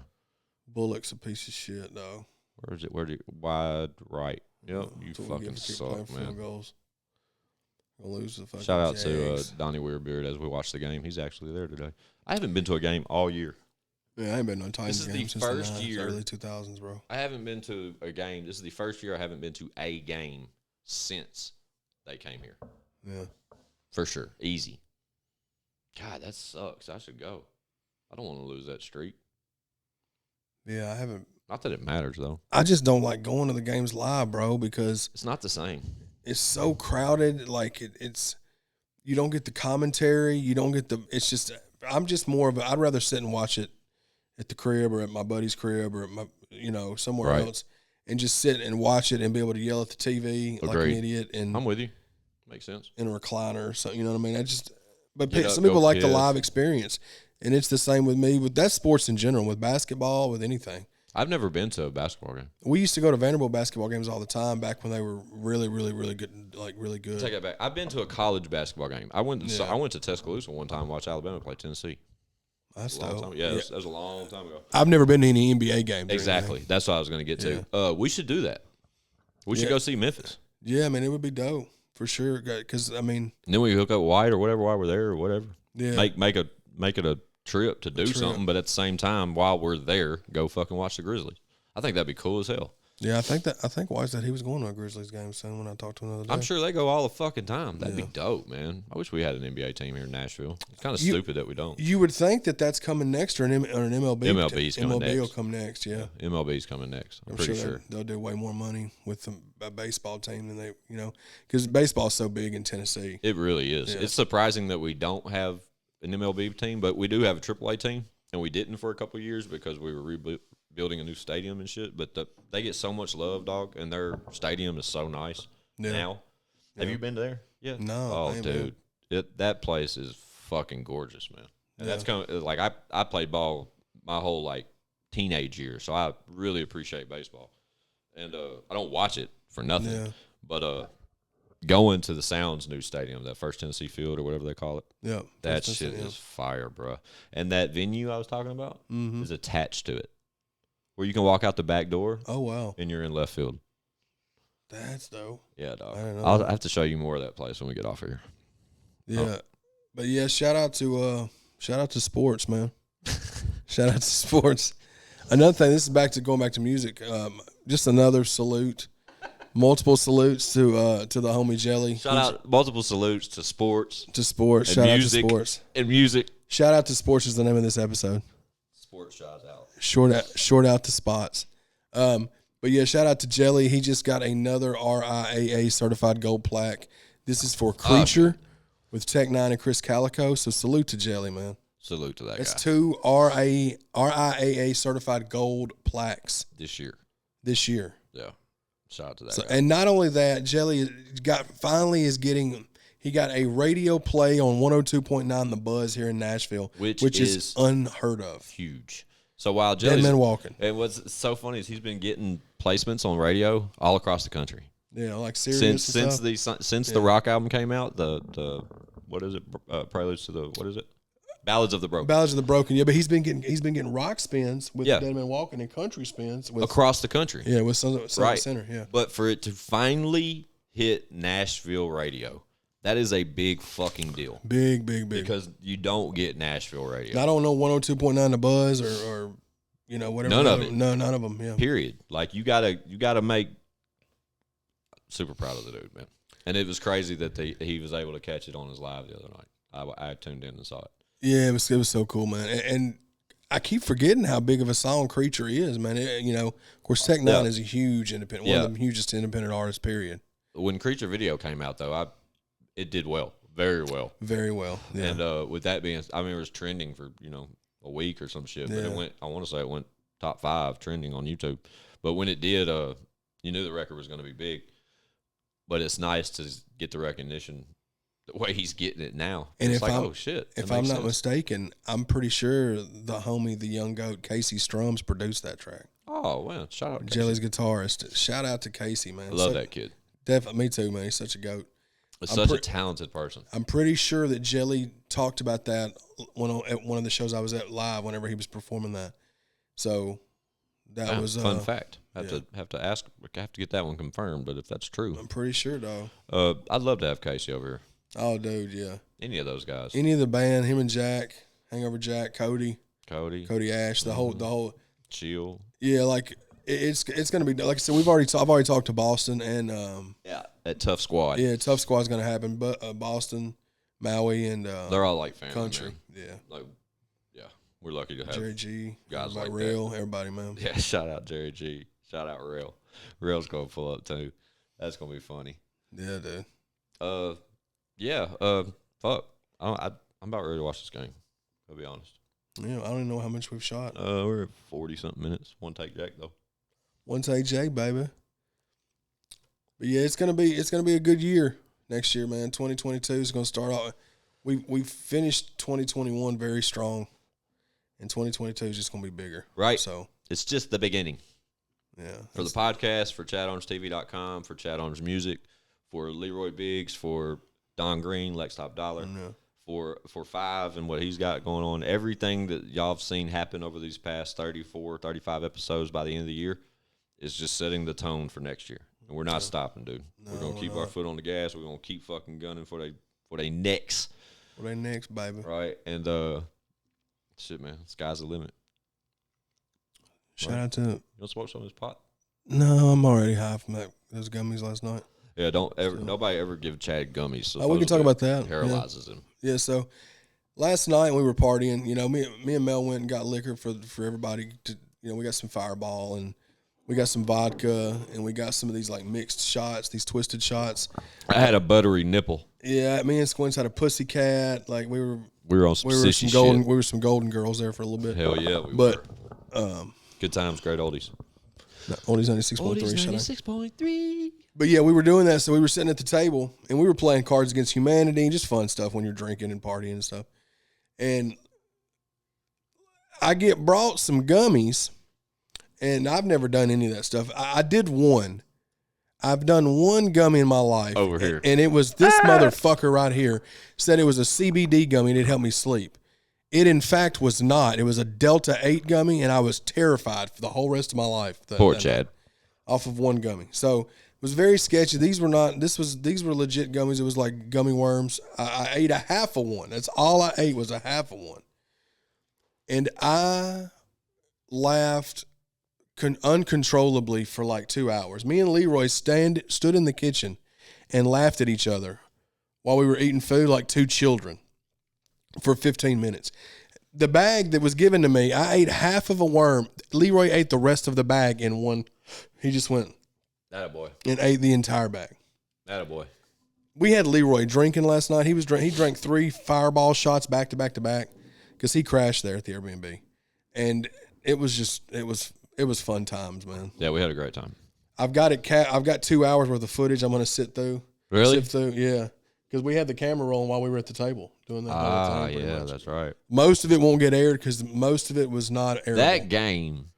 Bullock's a piece of shit, though. Where is it? Where do you, wide right? Yep, you That's what we fucking get for keep playing suck, field man. goals. We'll lose the fucking Shout out to Jags. Donnie Weirbeard as we watch the game. He's actually there today. I haven't been to a game all year. Yeah, I ain't been no Titans is the game since first the year- early 2000s, bro. I haven't been to a game. This is the first year I haven't been to a game since they came here. Yeah. For sure. Easy. God, that sucks. I should go. I don't want to lose that streak. Yeah, I haven't. Not that it matters, though. I just don't like going to the games live, bro, because It's not the same. it's so crowded. Like it's you don't get the commentary. You don't get the. It's just I'm just more of a. I'd rather sit and watch it at the crib or at my buddy's crib or at my somewhere Right. else and just sit and watch it and be able to yell at the TV like an Agreed. idiot and I'm with you. Makes sense. in a recliner or something. You know what I mean? But Get up, some people go like the kids. live experience, and it's the same with me. With that's sports in general, with basketball, with anything. I've never been to a basketball game. We used to go to Vanderbilt basketball games all the time back when they were really, really, really good, like really good. Take that back. I've been to a college basketball game. I went to Yeah. I went to Tuscaloosa one time and watched Alabama play Tennessee. That's A long dope. time. Yeah, that was a long time ago. I've never been to any NBA games. or Exactly. anything. That's what I was going to get to. We should do that. We should Yeah. go see Memphis. Yeah, I mean, it would be dope for sure. Because I mean, And then we hook up White or whatever while we're there or whatever. yeah, Make it a trip to do trip. something, but at the same time, while we're there, go fucking watch the Grizzlies. I think that'd be cool as hell. yeah. I think Wise said he was going to a Grizzlies game soon when I talked to him the other day. I'm sure they go all the fucking time. That'd Yeah. be dope, man. I wish we had an NBA team here in Nashville. It's kind of You- stupid that we don't. You would think that that's coming next or an MLB. MLB's coming MLB will next. come next. Yeah. MLB's coming next. I'm I'm pretty sure sure. they'll do way more money with a baseball team than they, because baseball's so big in Tennessee. It really is. Yeah. It's surprising that we don't have an MLB team, but we do have a AAA team, and we didn't for a couple of years because we were rebuilding a new stadium and shit. But they get so much love, dog, and their stadium is so nice Yeah. now. Have Yeah. you been there? Yeah. No, I Oh, ain't been. dude, that place is fucking gorgeous, man. And that's kind of like I played ball my whole like teenage years, so I really appreciate baseball. And I don't watch it for nothing, Yeah. but going to the Sounds new stadium, that First Tennessee Field or whatever they call it. Yeah. That That's- shit yeah. is fire, bro. And that venue I was talking about Mhm. is attached to it, where you can walk out the back door Oh wow, and you're in left field. that's dope. Yeah, dog. I didn't know I'll that. have to show you more of that place when we get off here. Yeah, but yeah, shout out to sports, man. Shout out to sports. Another thing, this is going back to music. Just another salute, multiple salutes to the homie Jelly. Shout out, multiple salutes to sports to sports. and Shout music. out to sports. And music. Shout out to sports is the name of this episode. Sports shots out. Short out to spots. But yeah, shout out to Jelly. He just got another RIAA certified gold plaque. This is for Creature with Tech Nine and Chris Calico. So salute to Jelly, man. Salute to that That's guy. 2 RIAA certified gold plaques This year. this year. Yeah. Shout out to that. So, and not only that, Jelly got a radio play on 102.9 The Buzz here in Nashville, which is unheard of. Huge. So while Jelly's Dead Man Walking, and what's so funny is he's been getting placements on radio all across the country. Yeah, like Sirius since the rock album came out. The what is it? Preludes to the what is it? Ballads of the Broken. Ballads of the Broken. Yeah, but he's been getting rock spins with Dead Man Walking and country spins across the country. Yeah, with Sun Center. Yeah, but for it to finally hit Nashville radio, that is a big fucking deal. Big. Because you don't get Nashville radio. I don't know 102.9 The Buzz or whatever. None of it. No, none of them. Yeah. Period. Like you gotta make. Super proud of the dude, man. And it was crazy that he was able to catch it on his live the other night. I tuned in and saw it. Yeah, it was so cool, man. And I keep forgetting how big of a song Creature is, man. Of course, Tech Nine is a huge independent, one of the hugest independent artists, period. When Creature video came out, though, it did well, very well. Very well, yeah. And with that being, I mean, it was trending for, a week or some shit. But I want to say it went top 5 trending on YouTube. But when it did, you knew the record was going to be big. But it's nice to get the recognition the way he's getting it now. And it's like, oh, shit. If I'm not mistaken, I'm pretty sure the young goat, Casey Strums, produced that track. Oh, well, shout out to Jelly's guitarist. Shout out to Casey, man. I love that kid. Definitely, me too, man. He's such a goat. Such a talented person. I'm pretty sure that Jelly talked about that at one of the shows I was at live whenever he was performing that. So that was fun fact. Have to get that one confirmed, but if that's true, I'm pretty sure, dog. I'd love to have Casey over here. Oh, dude, yeah. Any of those guys. Any of the band, him and Jack, Hangover Jack, Cody Ash, the whole Chill. Yeah, like it's gonna be like I said. I've already talked to Boston and that Tough Squad. Yeah, Tough Squad's gonna happen, but Boston, Maui, and they're all like family, country. Man. Yeah, like we're lucky to have Jerry G, guys like Real, that. Everybody, man. Yeah, shout out Jerry G. Shout out Real. Real's gonna pull up too. That's gonna be funny. Yeah, dude. Fuck. I'm about ready to watch this game. I'll be honest. Yeah, I don't even know how much we've shot. We're at 40-something minutes. One take Jack though. One take Jack, baby. But yeah, it's gonna be a good year next year, man. 2022 is gonna start off. We finished 2021 very strong, and 2022 is just gonna be bigger. Right. So it's just the beginning. Yeah. For the podcast, for ChadArmesTV.com, for Chad Arms Music, for Leroy Biggs, for Don Green, Lex Top Dollar, for Five and what he's got going on. Everything that y'all have seen happen over these past 34, 35 episodes by the end of the year is just setting the tone for next year. And we're not stopping, dude. We're going to keep our foot on the gas. We're going to keep fucking gunning for they necks. For they necks, baby. Right? And, shit, man, sky's the limit. Shout out to You want to smoke some of this pot? No, I'm already high from those gummies last night. Yeah, nobody ever give Chad gummies. So we can talk about that. Paralyzes him. Yeah, so last night we were partying. Me and Mel went and got liquor for everybody. We got some Fireball and we got some vodka and we got some of these like mixed shots, these twisted shots. I had a buttery nipple. Yeah, me and Squints had a Pussycat. Like we were on some sissy shit. We were some golden girls there for a little bit. Hell yeah, we were. Good times, great oldies. Oldies 96.3. Oldies 96.3. But yeah, we were doing that. So we were sitting at the table and we were playing Cards Against Humanity and just fun stuff when you're drinking and partying and stuff. And I get brought some gummies, and I've never done any of that stuff. I did one. I've done one gummy in my life. Over here. And it was this motherfucker right here said it was a CBD gummy and it helped me sleep. It, in fact, was not. It was a Delta 8 gummy, and I was terrified for the whole rest of my life. Poor Chad. Off of one gummy. So it was very sketchy. These were legit gummies. It was like gummy worms. I ate a half of one. That's all I ate was a half of one. And I laughed uncontrollably for like 2 hours. Me and Leroy stood in the kitchen and laughed at each other while we were eating food like two children for 15 minutes. The bag that was given to me, I ate half of a worm. Leroy ate the rest of the bag in one. He just went Attaboy. And ate the entire bag. Attaboy. We had Leroy drinking last night. He drank 3 Fireball shots back to back to back because he crashed there at the Airbnb. And it was fun times, man. Yeah, we had a great time. I've got it. I've got 2 hours worth of footage. I'm going to sift through. Yeah, because we had the camera rolling while we were at the table doing that. Ah, yeah, that's right. Most of it won't get aired because most of it was not aired. That game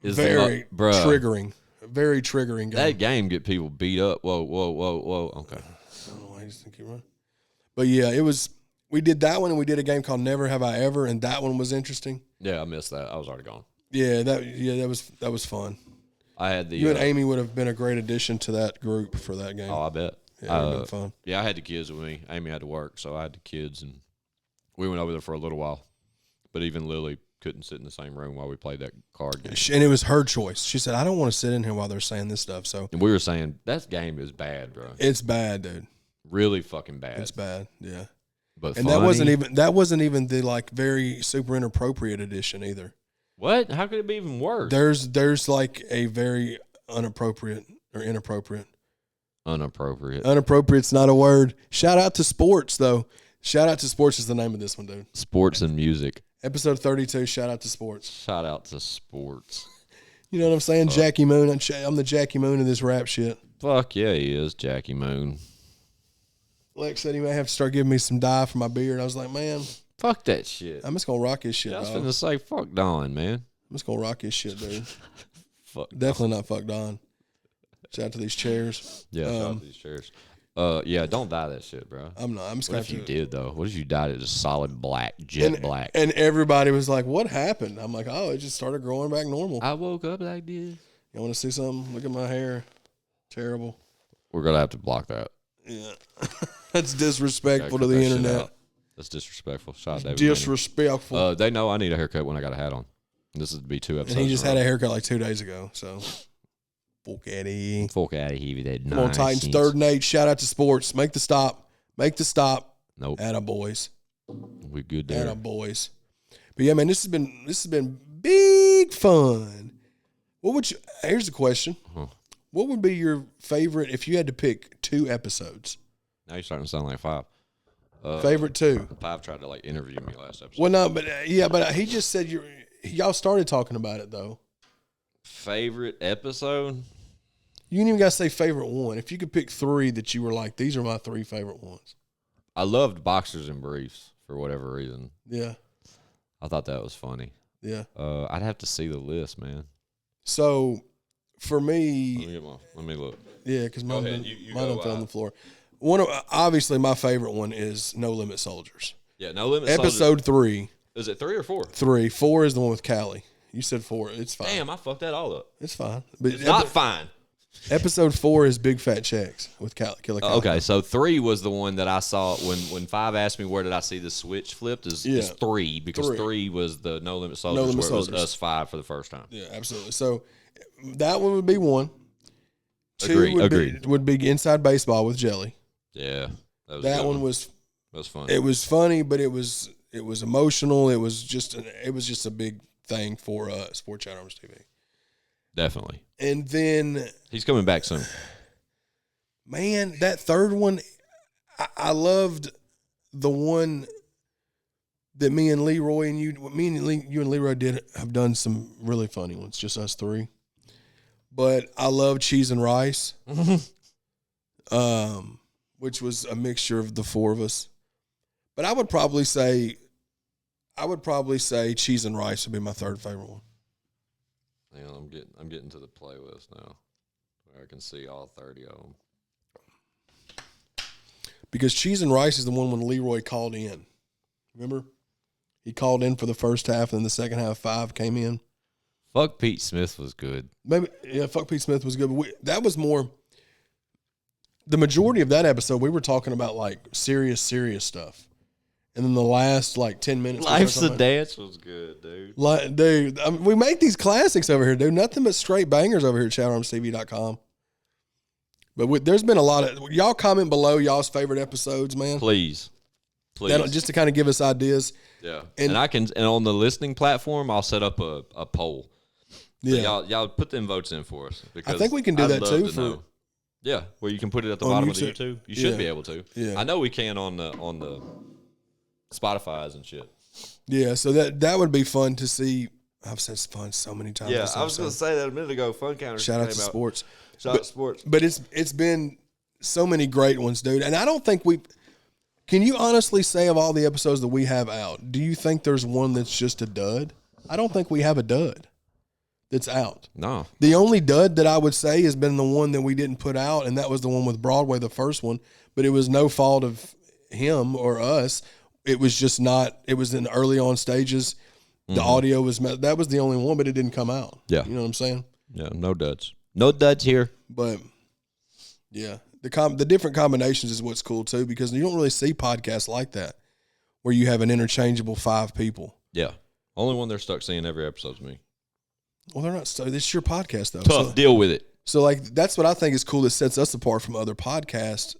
is very triggering. Very triggering game. That game get people beat up. Whoa. Okay. I don't know why I just keep running. But yeah, it was. We did that one, and we did a game called Never Have I Ever, and that one was interesting. Yeah, I missed that. I was already gone. Yeah, that was fun. I had the. You and Amy would have been a great addition to that group for that game. Oh, I bet. Yeah, it would have been fun. Yeah, I had the kids with me. Amy had to work, so I had the kids, and we went over there for a little while. But even Lily couldn't sit in the same room while we played that card game. And it was her choice. She said, "I don't want to sit in here while they're saying this stuff." So, and we were saying that game is bad, bro. It's bad, dude. Really fucking bad. It's bad. Yeah. But and funny. that wasn't even the like very super inappropriate edition either. What? How could it be even worse? There's like a very inappropriate. Unappropriate's not a word. Shout out to sports though. Shout out to sports is the name of this one, dude. Sports and music. Episode 32. Shout out to sports. Shout out to sports. You know what I'm saying? Fuck. Jackie Moon. I'm the Jackie Moon of this rap shit. Fuck yeah, he is Jackie Moon. Lex said he may have to start giving me some dye for my beard. I was like, man, fuck that shit. I'm just gonna rock his shit. I was finna say fuck Don, man. I'm just gonna rock his shit, dude. Fuck. Definitely not fuck Don. Shout out to these chairs. Yeah, shout out to these chairs. Yeah, don't dye that shit, bro. I'm not. I'm just What if you did though? What if you dyed it just solid black, jet black? And everybody was like, "What happened?" I'm like, "Oh, it just started growing back normal." I woke up like this. You want to see something? Look at my hair. Terrible. We're gonna have to block that. Yeah, that's disrespectful to the internet. That's disrespectful. Shout out disrespectful. They know I need a haircut when I got a hat on. This would be 2 episodes. And he just had a haircut like 2 days ago. So, fuck out of here. Fuck out of here. That Come on, Titans. 3rd and 8. Shout out to sports. Make the stop. Nope. Atta boys. We good there. Atta boys. But yeah, man, this has been big fun. Here's the question. Huh. What would be your favorite if you had to pick 2 episodes? Now you're starting to sound like 5. Favorite 2. 5 tried to like interview me last episode. Well, no, but he just said y'all started talking about it though. Favorite episode? You didn't even got to say favorite one. If you could pick 3 that you were like, these are my 3 favorite ones. I loved Boxers and Briefs for whatever reason. Yeah. I thought that was funny. Yeah. I'd have to see the list, man. So, for me, let me look. Yeah, because mine fell on the floor. Obviously, my favorite one is No Limit Soldiers. Yeah, No Limit Soldiers. Episode 3. Is it 3 or 4? 3. 4 is the one with Callie. You said 4. It's fine. Damn, I fucked that all up. It's fine. But it's not fine. Episode 4 is Big Fat Checks with Killer Callie. Okay, so 3 was the one that I saw when 5 asked me where did I see the switch flipped is 3 because 3 was the No Limit Soldiers where it was us 5 for the first time. Yeah, absolutely. So that one would be 1. 2 would be Inside Baseball with Jelly. Yeah. That one was funny. It was funny, but it was emotional. It was just a big thing for Sports ChadArmesTV. Definitely. And then he's coming back soon. Man, that 3rd one, I loved the one that me and Leroy and you and Leroy have done some really funny ones, just us 3. But I love Cheese and Rice, which was a mixture of the 4 of us. But I would probably say Cheese and Rice would be my 3rd favorite one. Hang on, I'm getting to the playlist now, where I can see all 30 of them. Because Cheese and Rice is the one when Leroy called in. Remember, he called in for the first half, and then the second half 5 came in. Fuck Pete Smith was good. Fuck Pete Smith was good. But that was more. The majority of that episode, we were talking about like serious stuff. And then the last like 10 minutes. Life's a Dance was good, dude. We make these classics over here, dude. Nothing but straight bangers over here at ChadArmesTV.com. But there's been a lot of. Y'all comment below y'all's favorite episodes, man. Please. Just to kind of give us ideas. Yeah. And on the listening platform, I'll set up a poll. Yeah. Y'all put them votes in for us. Because I think we can do that too. Yeah, where you can put it at the bottom of the YouTube. You should be able to. Yeah. I know we can on the Spotify's and shit. Yeah, so that would be fun to see I've said fun so many times. Yeah, I was going to say that a minute ago. Fun counters. Shout out to sports. Shout out to sports. But it's been so many great ones, dude. And I don't think can you honestly say of all the episodes that we have out, do you think there's one that's just a dud? I don't think we have a dud that's out. No. The only dud that I would say has been the one that we didn't put out, and that was the one with Broadway, the first one. But it was no fault of him or us. It was just not. It was in early on stages. The audio was that was the only one, but it didn't come out. Yeah, you know what I'm saying. Yeah, no duds. No duds here. But yeah, the different combinations is what's cool too, because you don't really see podcasts like that where you have an interchangeable 5 people. Yeah, only one they're stuck seeing every episode's me. Well, they're not. So this is your podcast though. Tough. Deal with it. So like that's what I think is cool that sets us apart from other podcasts.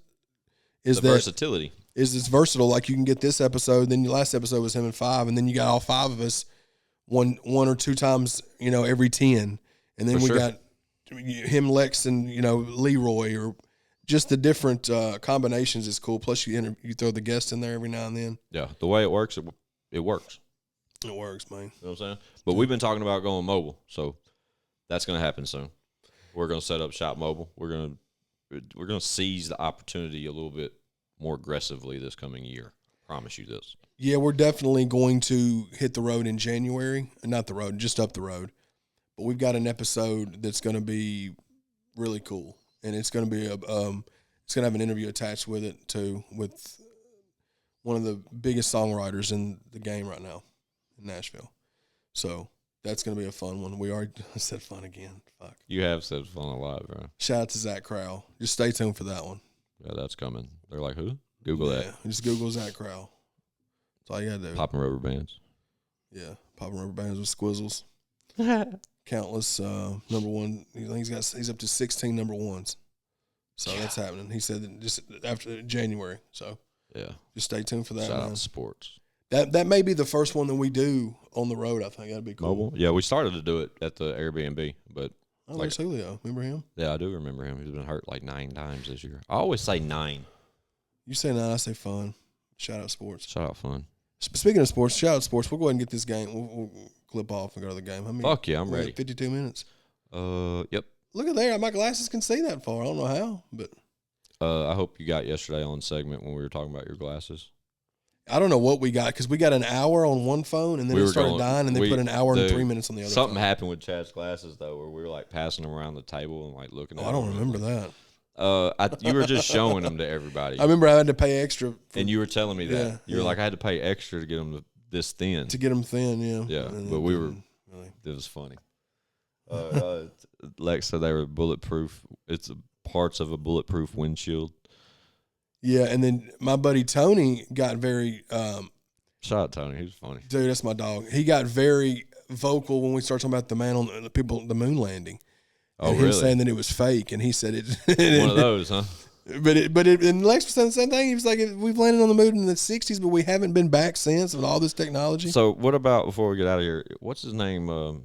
Is the versatility. Is it's versatile. Like you can get this episode, then your last episode was him and 5, and then you got all 5 of us one or two times, every 10, and then got him, Lex, and Leroy, or just the different combinations is cool. Plus you throw the guest in there every now and then. Yeah, the way it works, it works. It works, man. You know what I'm saying? But we've been talking about going mobile, so that's going to happen soon. We're going to set up shop mobile. We're going to seize the opportunity a little bit more aggressively this coming year. I promise you this. Yeah, we're definitely going to hit the road in January. Not the road, just up the road. But we've got an episode that's going to be really cool, and it's going to be it's going to have an interview attached with it too, with one of the biggest songwriters in the game right now in Nashville. So that's going to be a fun one. We already said fun again. Fuck. You have said fun a lot, bro. Shout out to Zach Crowell. Just stay tuned for that one. Yeah, that's coming. They're like, who? Google that. Just Google Zach Crowell. That's all you got to do. Popping rubber bands. Yeah, popping rubber bands with squizzles. Countless number one. He's up to 16 number ones. So that's happening. He said that just after January. So yeah, just stay tuned for that. Shout out to sports. That may be the first one that we do on the road. I think that'd be cool. Mobile. Yeah, we started to do it at the Airbnb, but there's Julio. Remember him? Yeah, I do remember him. He's been hurt like 9 times this year. I always say 9. You say 9, I say fun. Shout out sports. Shout out fun. Speaking of sports, shout out sports. We'll go ahead and get this game. We'll clip off and go to the game. Fuck yeah, I'm ready. 52 minutes. Yep. Look at there. My glasses can see that far. I don't know how, but. I hope you got yesterday on segment when we were talking about your glasses. I don't know what we got, because we got an hour on one phone, and then it started dying, and they put an hour and 3 minutes on the other Something phone. happened with Chad's glasses, though, where we were, like, passing them around the table and, like, looking at them. I don't remember that. You were just showing them to everybody. I remember I had to pay extra. And you were telling me that. You were like, I had to pay extra to get them this thin. To get them thin, yeah. Yeah, but we were – it was funny. Lex said they were bulletproof. It's parts of a bulletproof windshield. Yeah, and then my buddy Tony got very shout out Tony, he's funny. Dude, that's my dog. He got very vocal when we started talking about the man on the moon landing. Oh, and really? Him saying that it was fake, and he said it. One of those, huh? And Lex was saying the same thing. He was like, we've landed on the moon in the 60s, but we haven't been back since with all this technology. So what about, before we get out of here, what's his name? The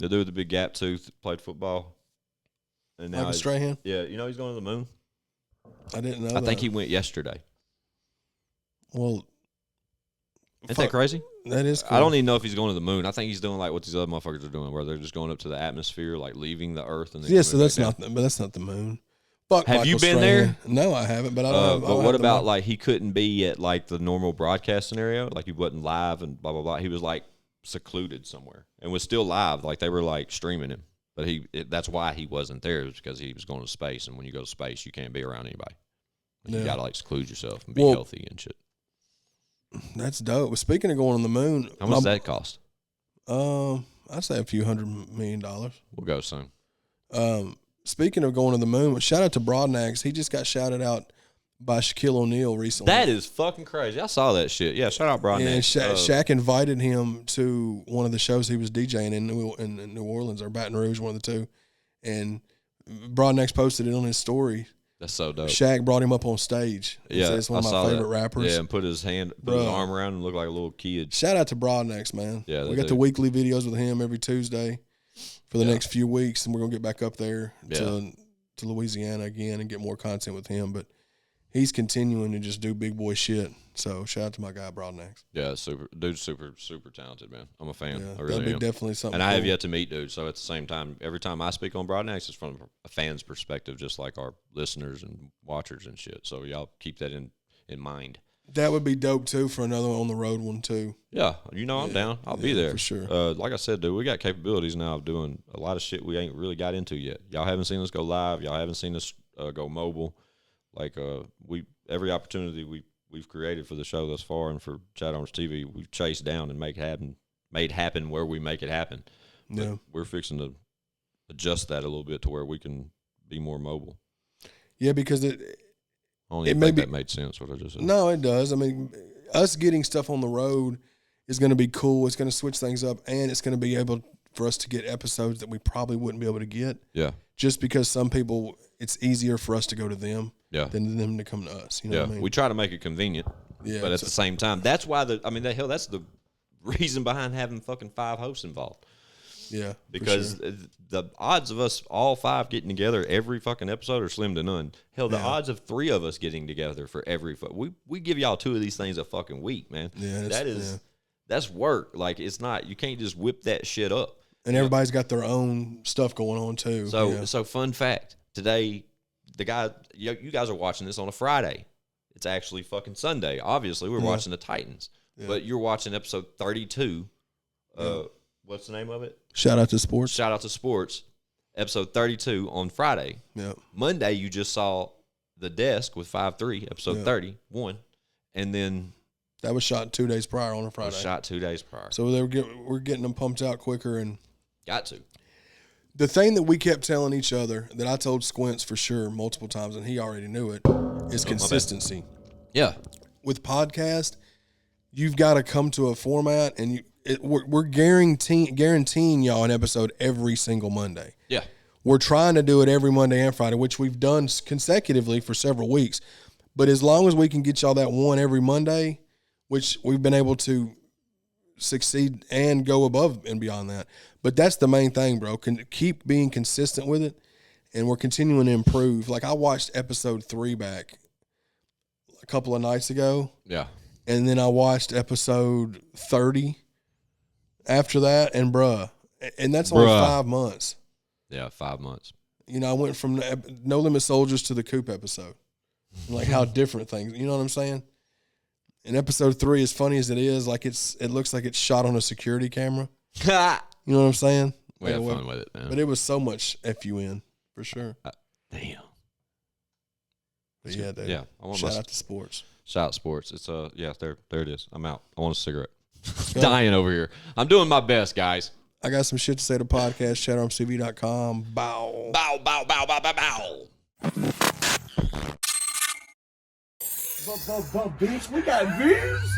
dude with the big gap tooth played football. And now Michael Strahan? Yeah, he's going to the moon. I didn't know that. I think he went yesterday. Well, isn't that crazy? That is cool. I don't even know if he's going to the moon. I think he's doing like what these other motherfuckers are doing, where they're just going up to the atmosphere, like leaving the Earth. And then so that's not the moon. Fuck Have Michael you been Strahan. there? No, I haven't. But I don't. But what about like he couldn't be at like the normal broadcast scenario, like he wasn't live and blah blah blah. He was like secluded somewhere and was still live, like they were like streaming him. But that's why he wasn't there, is because he was going to space, and when you go to space, you can't be around anybody. You got to like seclude yourself and be healthy and shit. That's dope. Speaking of going on the moon, how much does that cost? I'd say a few $100 million. We'll go soon. Speaking of going to the moon, shout out to Broadnax. He just got shouted out by Shaquille O'Neal recently. That is fucking crazy. I saw that shit. Yeah, shout out Broadnax. And Shaq invited him to one of the shows he was DJing in New Orleans or Baton Rouge, one of the two. And Broadnax posted it on his story. That's so dope. Shaq brought him up on stage. Yeah, it's one of my favorite rappers. Yeah, and put his arm around and looked like a little kid. Shout out to Broadnax, man. Yeah, we got the weekly videos with him every Tuesday for the next few weeks, and we're gonna get back up there to Louisiana again and get more content with him. But he's continuing to just do big boy shit. So shout out to my guy Broadnecks. Yeah, dude's super talented, man. I'm a fan. Yeah, I really that'd be am. definitely something. And cool. I have yet to meet dude. So at the same time, every time I speak on Broadnecks, it's from a fan's perspective, just like our listeners and watchers and shit. So y'all keep that in mind. That would be dope too for another on the road one too. Yeah, I'm down. I'll be there for sure. Like I said, dude, we got capabilities now of doing a lot of shit we ain't really got into yet. Y'all haven't seen us go live. Y'all haven't seen us go mobile. Like every opportunity we've created for the show thus far and for ChadArmesTV, we've chased down and made happen where we make it happen. Yeah, but we're fixing to adjust that a little bit to where we can be more mobile. Yeah, because I don't even think that made sense, what I just said. No, it does. I mean, us getting stuff on the road is going to be cool. It's going to switch things up, and it's going to be able for us to get episodes that we probably wouldn't be able to get. Yeah. Just because some people, it's easier for us to go to them than them to come to us. You know what I mean? We try to make it convenient. Yeah. But at the same time, that's why that's the reason behind having fucking 5 hosts involved. Yeah. Because the odds of us all 5 getting together every fucking episode are slim to none. Hell, the odds of 3 of us getting together for every we give y'all 2 of these things a fucking week, man. Yeah, that's work. Like, it's not, you can't just whip that shit up. And everybody's got their own stuff going on too. So fun fact, today, you guys are watching this on a Friday. It's actually fucking Sunday. Obviously, we're watching the Titans. Yeah. But you're watching episode 32. What's the name of it? Shout out to sports. Shout out to sports. Episode 32 on Friday. Yeah. Monday, you just saw The Desk with 5-3, episode 31. And then that was shot 2 days prior on a Friday. Shot 2 days prior. So we're getting them pumped out quicker. And got to. The thing that we kept telling each other, that I told Squints for sure multiple times, and he already knew it, is consistency. Yeah. With podcast, you've got to come to a format, and we're guaranteeing y'all an episode every single Monday. Yeah. We're trying to do it every Monday and Friday, which we've done consecutively for several weeks. But as long as we can get y'all that one every Monday, which we've been able to succeed and go above and beyond that. But that's the main thing, bro. Keep being consistent with it, and we're continuing to improve. Like, I watched episode 3 back a couple of nights ago. Yeah. And then I watched episode 30 after that, and and that's only 5 months. Yeah, 5 months. You know, I went from No Limit Soldiers to the Coop episode. Like, how different things, you know what I'm saying? And episode 3, as funny as it is, like it looks like it's shot on a security camera. You know what I'm saying? We had fun with it, man. But it was so much FUN, for sure. Damn. But yeah, dude. Yeah. Shout out to sports. Shout out sports. It's there it is. I'm out. I want a cigarette. Dying over here. I'm doing my best, guys. I got some shit to say to podcast, ChadArmesTV.com. Bow. Bow, bow, bow, bow, bow, bow. But bitch, we got views.